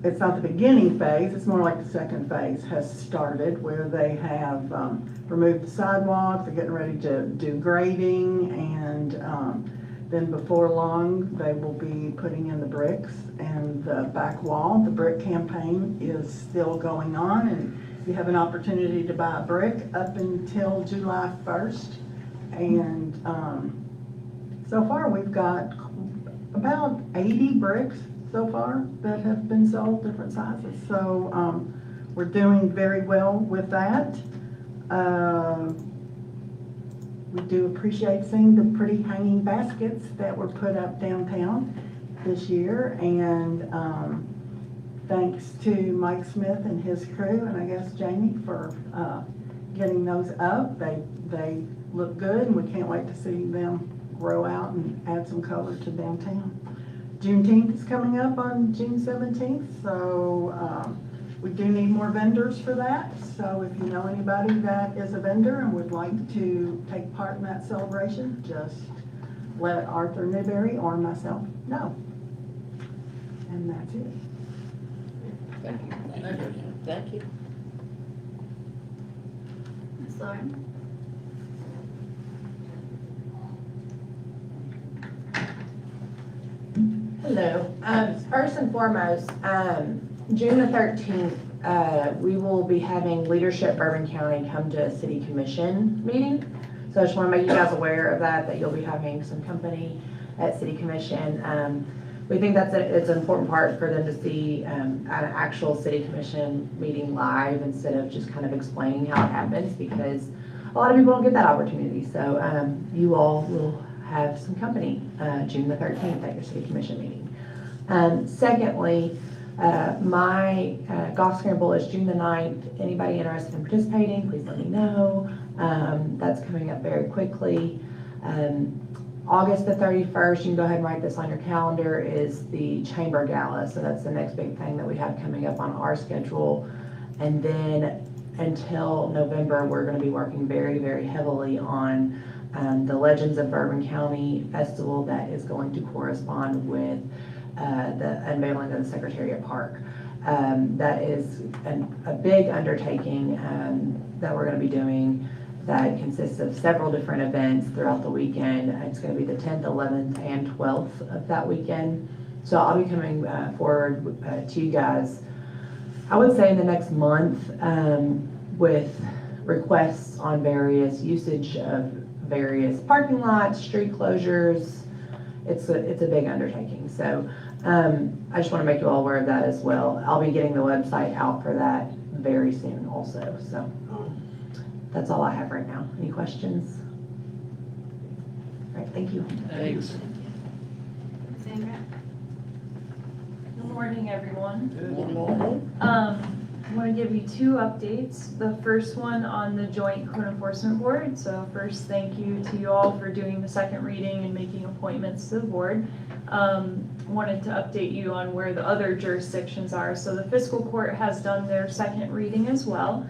it's not the beginning phase, it's more like the second phase has started, where they have removed the sidewalks, they're getting ready to do grading, and then before long, they will be putting in the bricks and the back wall. The brick campaign is still going on, and you have an opportunity to buy a brick up until July 1st. And so far, we've got about 80 bricks so far that have been sold, different sizes. So we're doing very well with that. We do appreciate seeing the pretty hanging baskets that were put up downtown this year. And thanks to Mike Smith and his crew, and I guess Jamie, for getting those up. They look good, and we can't wait to see them grow out and add some color to downtown. Juneteenth is coming up on June 17th, so we do need more vendors for that. So if you know anybody that is a vendor and would like to take part in that celebration, just let Arthur Newberry or myself know. And that's it. Thank you. Thank you. Thank you. Ms. Lauren? Hello. First and foremost, June the 13th we will be having Leadership Bourbon County come to a city commission meeting. So I just want to make you guys aware of that you'll be having some company at city commission. We think it's an important part for them to see an actual city commission meeting live instead of just kind of explaining how it happens, because a lot of people don't get that opportunity. So you all will have some company June the 13th at your city commission meeting. Secondly, my golf scramble is June the 9th. Anybody interested in participating, please let me know. That's coming up very quickly. August the 31st, you can go ahead and write this on your calendar, is the Chamber Gala. So that's the next big thing that we have coming up on our schedule. And then until November, we're going to be working very, very heavily on the Legends of Bourbon County Festival that is going to correspond with the unveiling of the Secretariat Park. That is a big undertaking that we're going to be doing that consists of several different events throughout the weekend. It's going to be the 10th, 11th, and 12th of that weekend. So I'll be coming forward to you guys, I would say in the next month, with requests on various usage of various parking lots, street closures. It's a big undertaking. So I just want to make you all aware of that as well. I'll be getting the website out for that very soon also. So that's all I have right now. Any questions? All right, thank you. Thanks. Sandra? Good morning, everyone. Good morning. I want to give you two updates. The first one on the Joint Code Enforcement Board. So first, thank you to you all for doing the second reading and making appointments to the board. Wanted to update you on where the other jurisdictions are. So the fiscal court has done their second reading as well.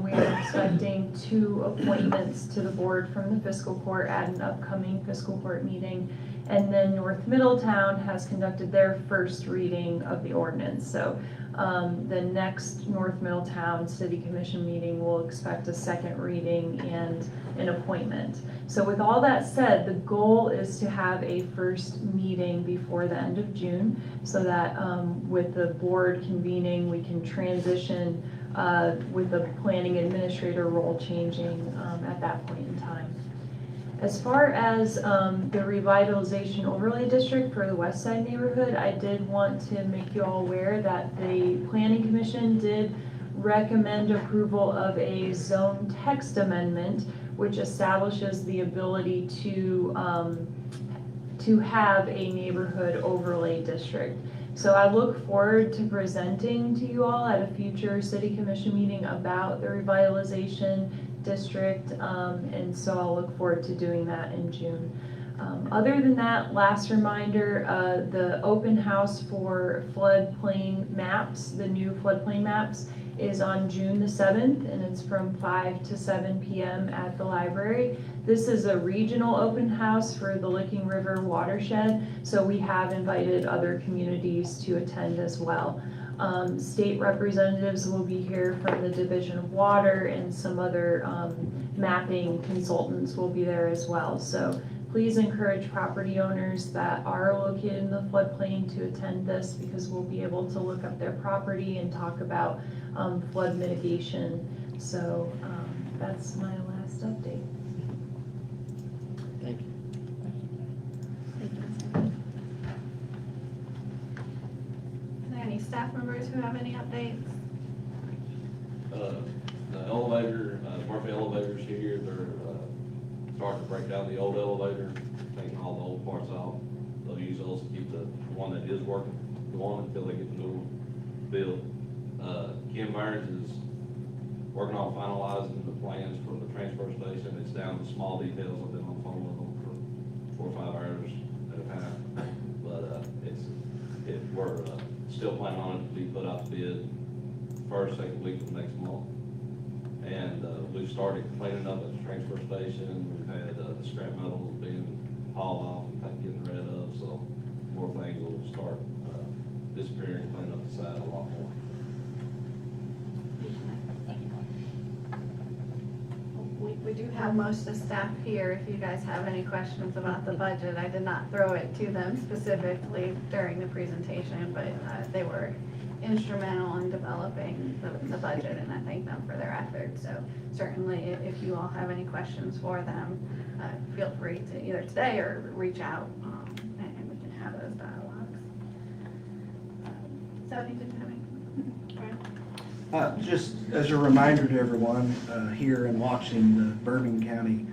We are expecting 2 appointments to the board from the fiscal court at an upcoming fiscal court meeting. And then North Middletown has conducted their first reading of the ordinance. So the next North Middletown City Commission meeting will expect a second reading and an appointment. So with all that said, the goal is to have a first meeting before the end of June, so that with the board convening, we can transition with the planning administrator role changing at that point in time. As far as the revitalization overlay district for the West Side neighborhood, I did want to make you all aware that the Planning Commission did recommend approval of a zone text amendment, which establishes the ability to have a neighborhood overlay district. So I look forward to presenting to you all at a future City Commission meeting about the revitalization district, and so I'll look forward to doing that in June. Other than that, last reminder, the open house for floodplain maps, the new floodplain maps, is on June the 7th, and it's from 5 to 7 p.m. at the library. This is a regional open house for the Licking River watershed, so we have invited other communities to attend as well. State representatives will be here from the Division of Water, and some other mapping consultants will be there as well. So please encourage property owners that are located in the floodplain to attend this, because we'll be able to look up their property and talk about flood mitigation. So that's my last update. Thank you. Are there any staff members who have any updates? The elevator, Murphy elevators here, they're starting to break down the old elevator, taking all the old parts off. They'll use those to keep the one that is working going until they get the new one built. Kim Burns is working on finalizing the plans for the transfer station. It's down to small details. I've been on the phone with them for 4 or 5 hours at a time. But we're still planning on it to be put out to bid first, second week of next month. And we've started cleaning up at the transfer station. We've had the scrap metals being hauled off and getting rid of. So more things will start disappearing, cleaning up the side a lot more. We do have most of the staff here if you guys have any questions about the budget. I did not throw it to them specifically during the presentation, but they were instrumental in developing the budget, and I thank them for their efforts. So certainly, if you all have any questions for them, feel free to either today or reach out, and we can have those dialogues. So, did you have any? Just as a reminder to everyone here and watching the Bourbon County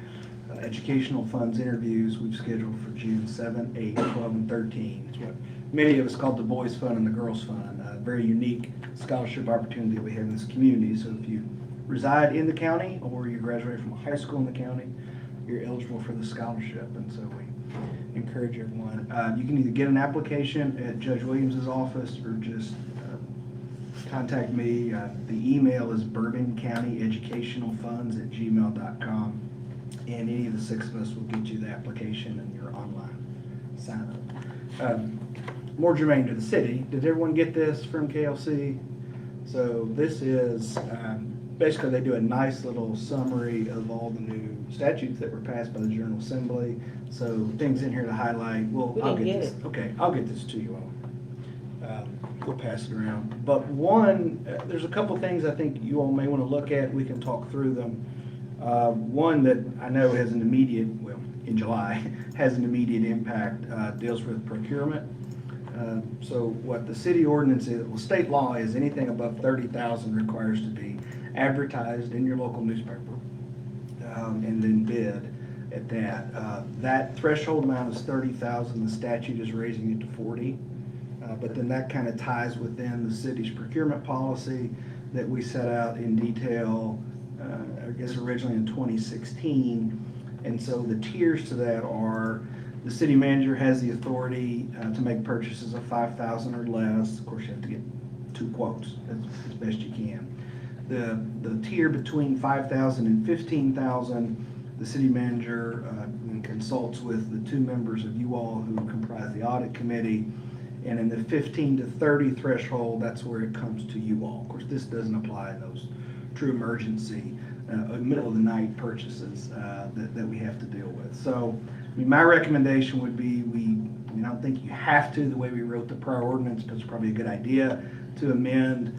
Educational Funds interviews, we've scheduled for June 7, 8, 12, and 13. It's what many of us call the Boys Fund and the Girls Fund. A very unique scholarship opportunity that we have in this community. So if you reside in the county or you graduate from a high school in the county, you're eligible for the scholarship. And so we encourage everyone. You can either get an application at Judge Williams' office or just contact me. The email is bourboncounty.educationalfunds@gmail.com, and any of the 6 of us will get you the application and your online sign up. More germane to the city, did everyone get this from KLC? So this is, basically they do a nice little summary of all the new statutes that were passed by the General Assembly. So things in here to highlight. Well, We I'll didn't get get this. Okay, I'll get this to you all. We'll pass it around. But one, there's a couple things I think you all may want to look at. We can talk through them. One that I know has an immediate, well, in July, has an immediate impact, deals with procurement. So what the city ordinance is, well, state law is anything above 30,000 requires to be advertised in your local newspaper, and then bid at that. That threshold amount is 30,000. The statute is raising it to 40. But then that kind of ties within the city's procurement policy that we set out in detail, I guess originally in 2016. And so the tiers to that are, the city manager has the authority to make purchases of 5,000 or less. Of course, you have to get 2 quotes as best you can. The tier between 5,000 and 15,000, the city manager consults with the 2 members of you all who comprise the audit committee. And in the 15 to 30 threshold, that's where it comes to you all. Of course, this doesn't apply in those true emergency, middle of the night purchases that we have to deal with. So, I mean, my recommendation would be, I don't think you have to, the way we wrote the prior ordinance, but it's probably a good idea to amend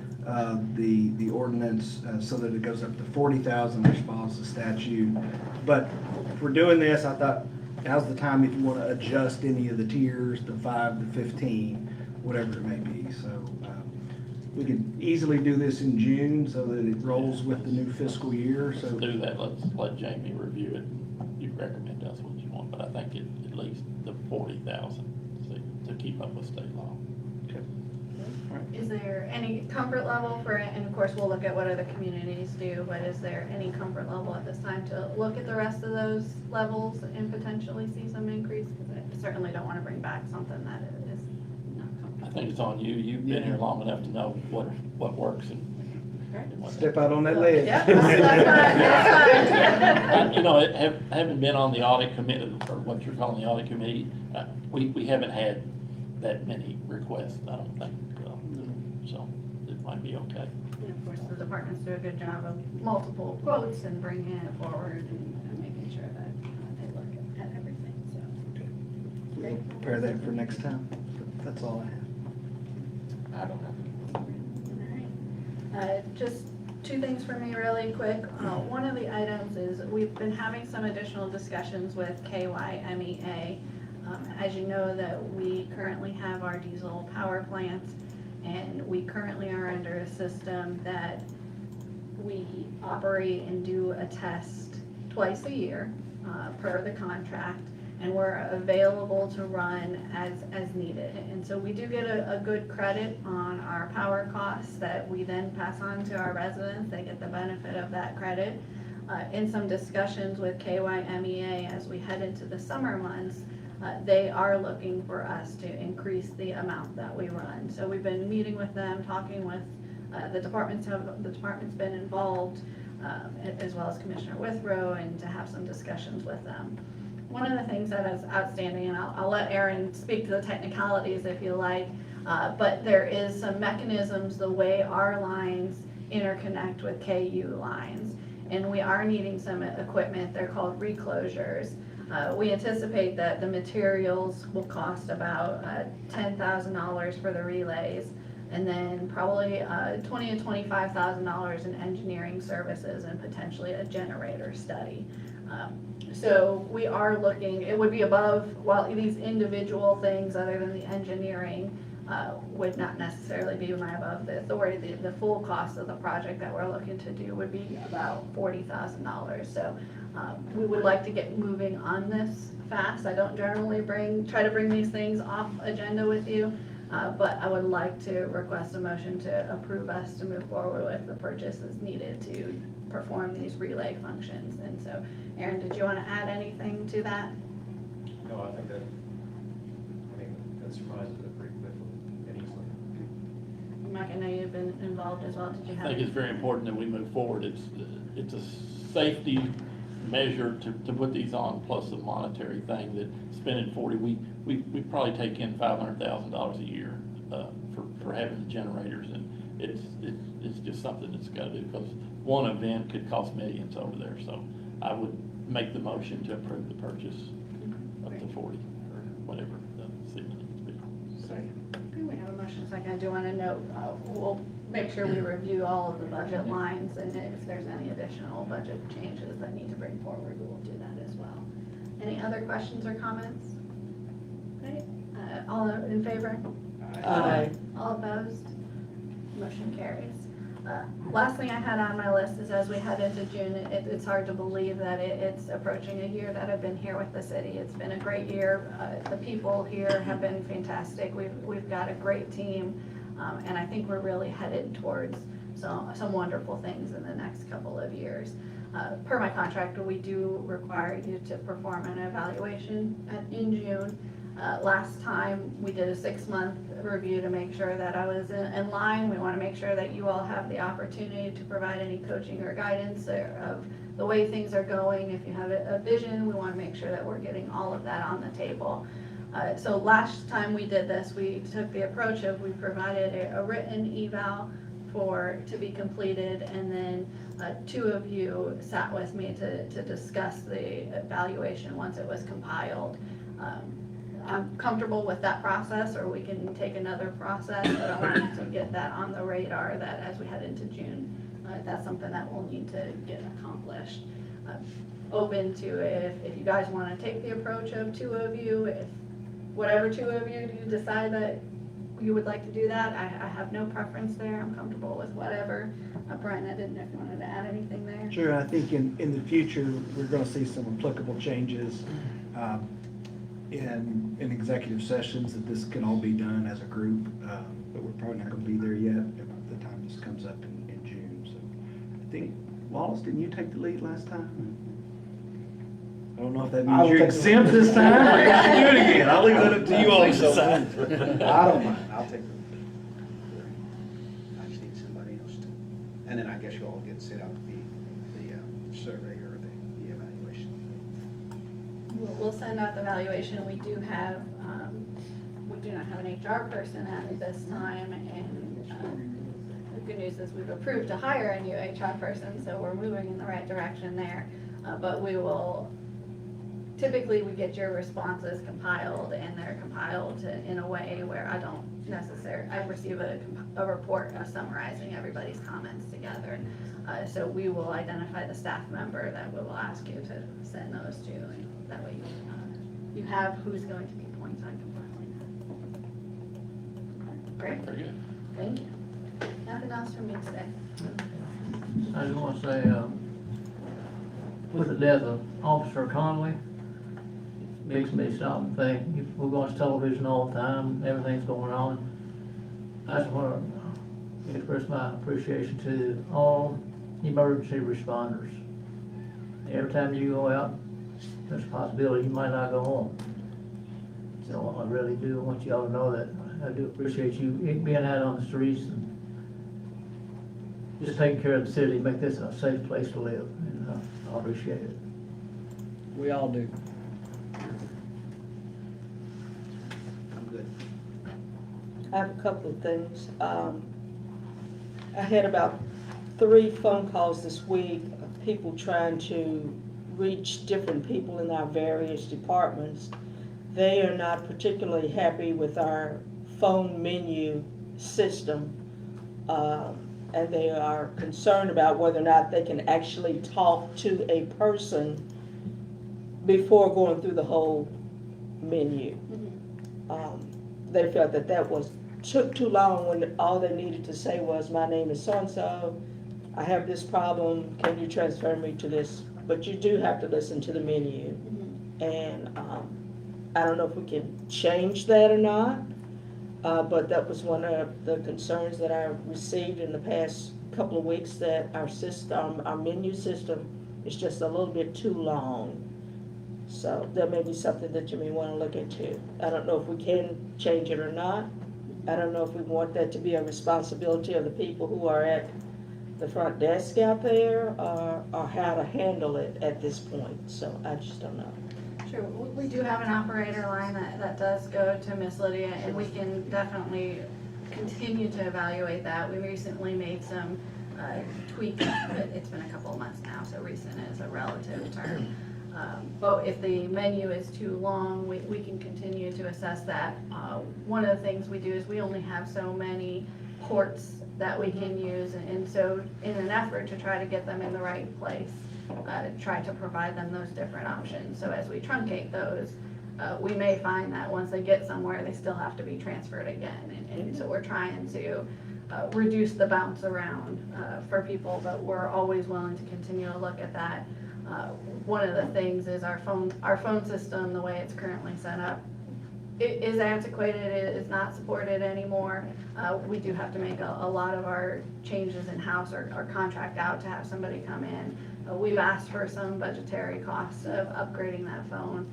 the ordinance so that it goes up to 40,000, which follows the statute. But if we're doing this, I thought, now's the time if you want to adjust any of the tiers, the 5 to 15, whatever it may be. So we could easily do this in June so that it rolls with the new fiscal year. So Do that, let's let Jamie review it. You recommend us what you want, but I think at least the 40,000 to keep up with state law. okay. Is there any comfort level for it? And of course, we'll look at what other communities do, but is there any comfort level at this time to look at the rest of those levels and potentially see some increase? Because I certainly don't want to bring back something that is not I comfortable. think it's on you. You've been here long enough to know what works and what Step out on that ledge. Yeah, that's fine. You know, having been on the audit committee, or what you're calling the audit committee, we haven't had that many requests, I don't think. So it might be okay. And of course, the departments do a good job of multiple quotes and bringing it forward and making sure that they look at everything, so. We'll prepare that for next time. That's all I have. I don't have. Just 2 things for me really quick. One of the items is we've been having some additional discussions with KYMEA. As you know, that we currently have our diesel power plant, and we currently are under a system that we operate and do a test twice a year per the contract, and we're available to run as needed. And so we do get a good credit on our power costs that we then pass on to our residents. They get the benefit of that credit. In some discussions with KYMEA as we head into the summer months, they are looking for us to increase the amount that we run. So we've been meeting with them, talking with the department's been involved, as well as Commissioner Withrow, and to have some discussions with them. One of the things that is outstanding, and I'll let Aaron speak to the technicalities if you like, but there is some mechanisms, the way our lines interconnect with KU lines, and we are needing some equipment. They're called reclosures. We anticipate that the materials will cost about $10,000 for the relays. and then probably $20,000 to $25,000 in engineering services and potentially a generator study. So we are looking, it would be above, well, these individual things other than the engineering would not necessarily be above the authority. The full cost of the project that we're looking to do would be about $40,000. So we would like to get moving on this fast. I don't generally try to bring these things off agenda with you, but I would like to request a motion to approve us to move forward with the purchases needed to perform these relay functions. And so, Aaron, did you want to add anything to that? No, I think that surmises it pretty quickly and easily. Mike, I know you've been involved as well. Did you I have? think it's very important that we move forward. It's a safety measure to put these on, plus the monetary thing that spending 40, we probably take in $500,000 a year for having the generators, and it's just something that's got to do, because one event could cost millions over there. So I would make the motion to approve the purchase up to 40 or whatever the ceiling needs to be. Okay, we have a motion second. I do want to note, we'll make sure we review all of the budget lines, and if there's any additional budget changes that need to bring forward, we will do that as well. Any other questions or comments? Okay, all in favor? Aye. All opposed? Motion carries. Last thing I had on my list is, as we head into June, it's hard to believe that it's approaching a year that I've been here with the city. It's been a great year. The people here have been fantastic. We've got a great team, and I think we're really headed towards some wonderful things in the next couple of years. Per my contract, we do require you to perform an evaluation in June. Last time, we did a 6-month review to make sure that I was in line. We want to make sure that you all have the opportunity to provide any coaching or guidance of the way things are going. If you have a vision, we want to make sure that we're getting all of that on the table. So last time we did this, we took the approach of we provided a written eval to be completed, and then 2 of you sat with me to discuss the evaluation once it was compiled. I'm comfortable with that process, or we can take another process, but I wanted to get that on the radar that as we head into June, that's something that we'll need to get accomplished. Open to if you guys want to take the approach of 2 of you, if whatever 2 of you do decide that you would like to do that, I have no preference there. I'm comfortable with whatever. Brian, I didn't know if you wanted to add anything there. Sure, I think in the future, we're gonna see some applicable changes in executive sessions, that this can all be done as a group, but we're probably not gonna be there yet if the time this comes up in June. So I think, Wallace, didn't you take the lead last time? I don't know if that I will means you're take the exempt this time, or you have to do it again. I'll leave it up to you all to So, decide. I don't mind, I'll take the, I just need somebody else to, and then I guess you all get set out the survey or the evaluation. We'll send out the evaluation. We do not have an HR person at this time, and the good news is we've approved to hire a new HR person, so we're moving in the right direction there. But typically we get your responses compiled, and they're compiled in a way where I receive a report summarizing everybody's comments together. So we will identify the staff member that we will ask you to send those to, and that way you have who's going to be points on compiling that. Great, Very good. thank you. Nothing else from me today. I just want to say, with the death of Officer Conley, it makes me stop and think. We watch television all the time, everything's going on. I just want to express my appreciation to all emergency responders. Every time you go out, there's a possibility you might not go home. So I really do want you all to know that I do appreciate you being out on the streets and just taking care of the city, make this a safe place to live, and I appreciate it. We all do. I'm good. I have a couple of things. I had about 3 phone calls this week of people trying to reach different people in our various departments. They are not particularly happy with our phone menu system, and they are concerned about whether or not they can actually talk to a person before going through the whole menu. They felt that took too long when all they needed to say was, my name is so-and-so, I have this problem, can you transfer me to this? But you do have to listen to the menu. And I don't know if we can change that or not, but that was one of the concerns that I received in the past couple of weeks, that our system, our menu system is just a little bit too long. So that may be something that you may want to look into. I don't know if we can change it or not. I don't know if we want that to be a responsibility of the people who are at the front desk out there, or how to handle it at this point. So I just don't know. Sure, we do have an operator line that does go to Miss Lydia, and we can definitely continue to evaluate that. We recently made some tweaks, but it's been a couple of months now, so recent is a relative term. But if the menu is too long, we can continue to assess that. One of the things we do is we only have so many ports that we can use, and so in an effort to try to get them in the right place, try to provide them those different options. So as we truncate those, we may find that once they get somewhere, they still have to be transferred again. And so we're trying to reduce the bounce around for people, but we're always willing to continue to look at that. One of the things is our phone system, the way it's currently set up, it is antiquated, it is not supported anymore. We do have to make a lot of our changes in-house or contract out to have somebody come in. We've asked for some budgetary costs of upgrading that phone.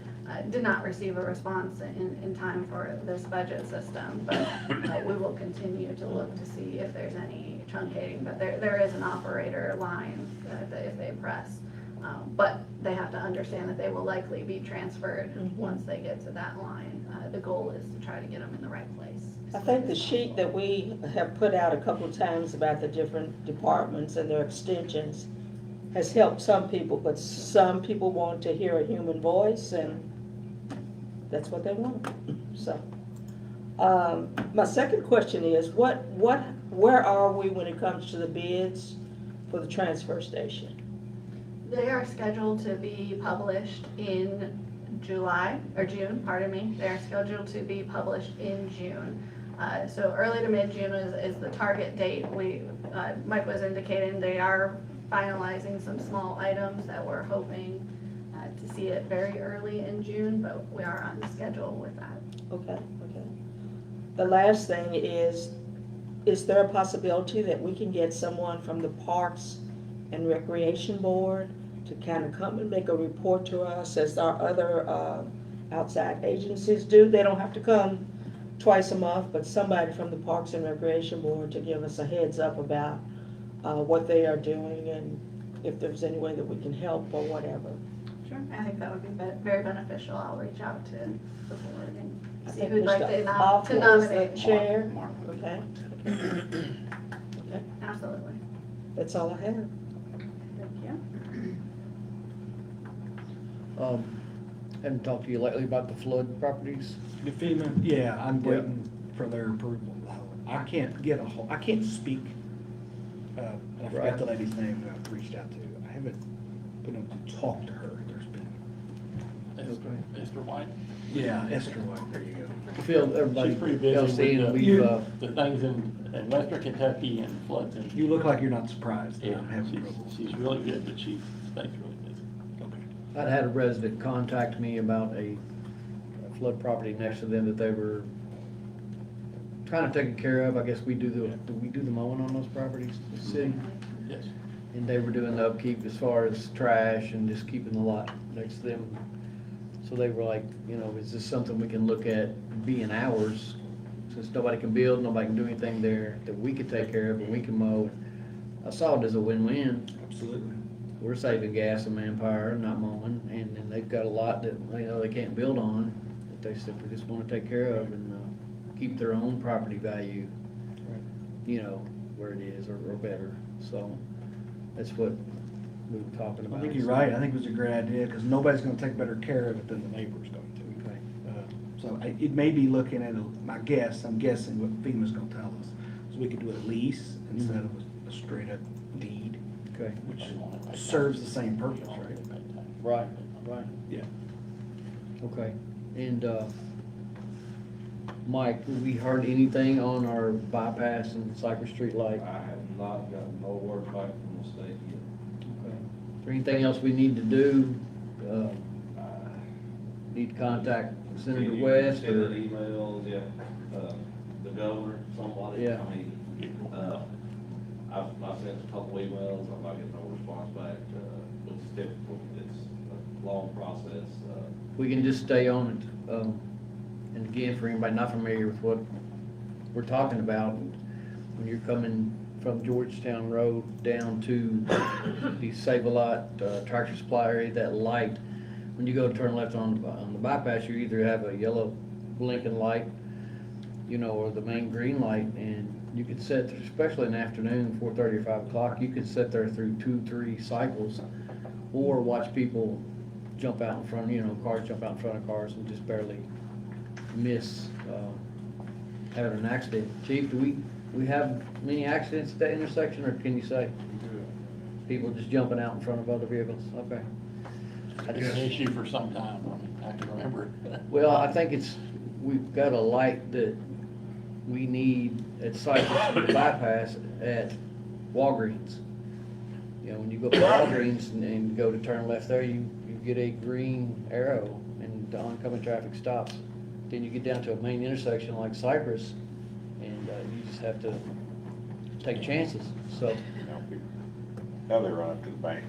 Did not receive a response in time for this budget system, but we will continue to look to see if there's any truncating. But there is an operator line if they press. But they have to understand that they will likely be transferred once they get to that line. The goal is to try to get them in the right place. I think the sheet that we have put out a couple of times about the different departments and their extensions has helped some people, but some people want to hear a human voice, and that's what they want. So, my second question is, where are we when it comes to the bids for the transfer station? They are scheduled to be published in June, pardon me. They are scheduled to be published in June. So early to mid-June is the target date. Mike was indicating they are finalizing some small items that we're hoping to see it very early in June, but we are on schedule with that. Okay. The last thing is there a possibility that we can get someone from the Parks and Recreation Board to kind of come and make a report to us as our other outside agencies do? They don't have to come twice a month, but somebody from the Parks and Recreation Board to give us a heads up about what they are doing and if there's any way that we can help or whatever. Sure, I think that would be very beneficial. I'll reach out to the board and I see think who'd like Mr. to Hoffman is nominate. the chair. Okay. Absolutely. That's all I have. Thank you. Haven't talked to you lately about the flood properties. The FEMA, yeah, I'm waiting for their approval. I can't I can't speak, and I Right. forgot the lady's name that I've reached out to. I haven't been able to talk to her. There's been. Esther White. Yeah, Esther White, there you go. Phil, everybody, She's pretty busy else seeing, with we've, the things in western Kentucky and floods and. You look like you're not surprised that Yeah, I'm having trouble. she's really good, but she stays really busy. Okay. I'd had a resident contact me about a flood property next to them that they were kind of taken care of. I guess we do the mowing on those properties, the city? Yes. And they were doing the upkeep as far as trash and just keeping the lot next to them. So they were like, is this something we can look at being ours? Since nobody can build, nobody can do anything there, that we could take care of and we can mow. I saw it as a win-win. Absolutely. We're saving gas and manpower, not mowing, and then they've got a lot that they can't build on, that they simply just want to take care of and keep their own property value, where it is or better. So that's what we were talking about. I think you're right. I think it was a great idea because nobody's going to take better care of it than the neighbor's going to. Okay. So it may be looking at, I'm guessing what FEMA's gonna tell us, is we could do a lease instead of a straight up deed, Okay, which serves the same purpose, right? right, right. Yeah. Okay, and, Mike, have we heard anything on our bypass and Cypress Street light? I have not gotten no word back from the state yet. Okay. Is there anything else we need to do? Need to contact Senator Can you West send or? an email, yeah, the governor, somebody? Yeah. I mean, I've sent a couple emails, I'm not getting no response back, it's difficult, it's a long process, We can just stay on it. And again, for anybody not familiar with what we're talking about, when you're coming from Georgetown Road down to the Save-A-Lot Tractor Supply area, that light, when you go to turn left on the bypass, you either have a yellow blinking light, you know, or the main green light, and you could sit there, especially in the afternoon, 4:30 or 5 o'clock, you could sit there through 2-3 cycles, or watch people jump out in front, you know, cars jump out in front of cars and just barely miss having an accident. Chief, do we have many accidents at that intersection, or can you say? People just jumping out in front of other vehicles? Okay. It's been an issue for some time, I mean, I can remember. Well, I think we've got a light that we need at Cypress bypass at Walgreens. You know, when you go to Walgreens and go to turn left there, you get a green arrow and the oncoming traffic stops. Then you get down to a main intersection like Cypress, and you just have to take chances, so. Now they run up to the bank.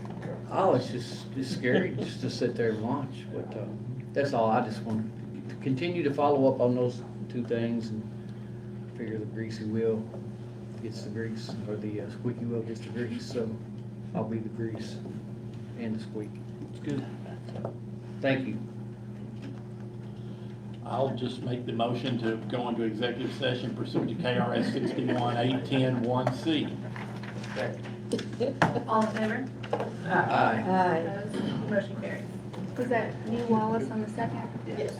Oh, it's scary just to sit there and watch, but, that's all, I just want to continue to follow up on those two things and figure the greasy wheel gets the grease, or the squeaky wheel gets the grease, so I'll be the grease and the squeak. It's good. Thank you. I'll just make the motion to go into executive session pursuant to KRS 61-810-1C. All in favor? Aye. Opposed? Motion carries. Was that you, Wallace, on the second? Yes.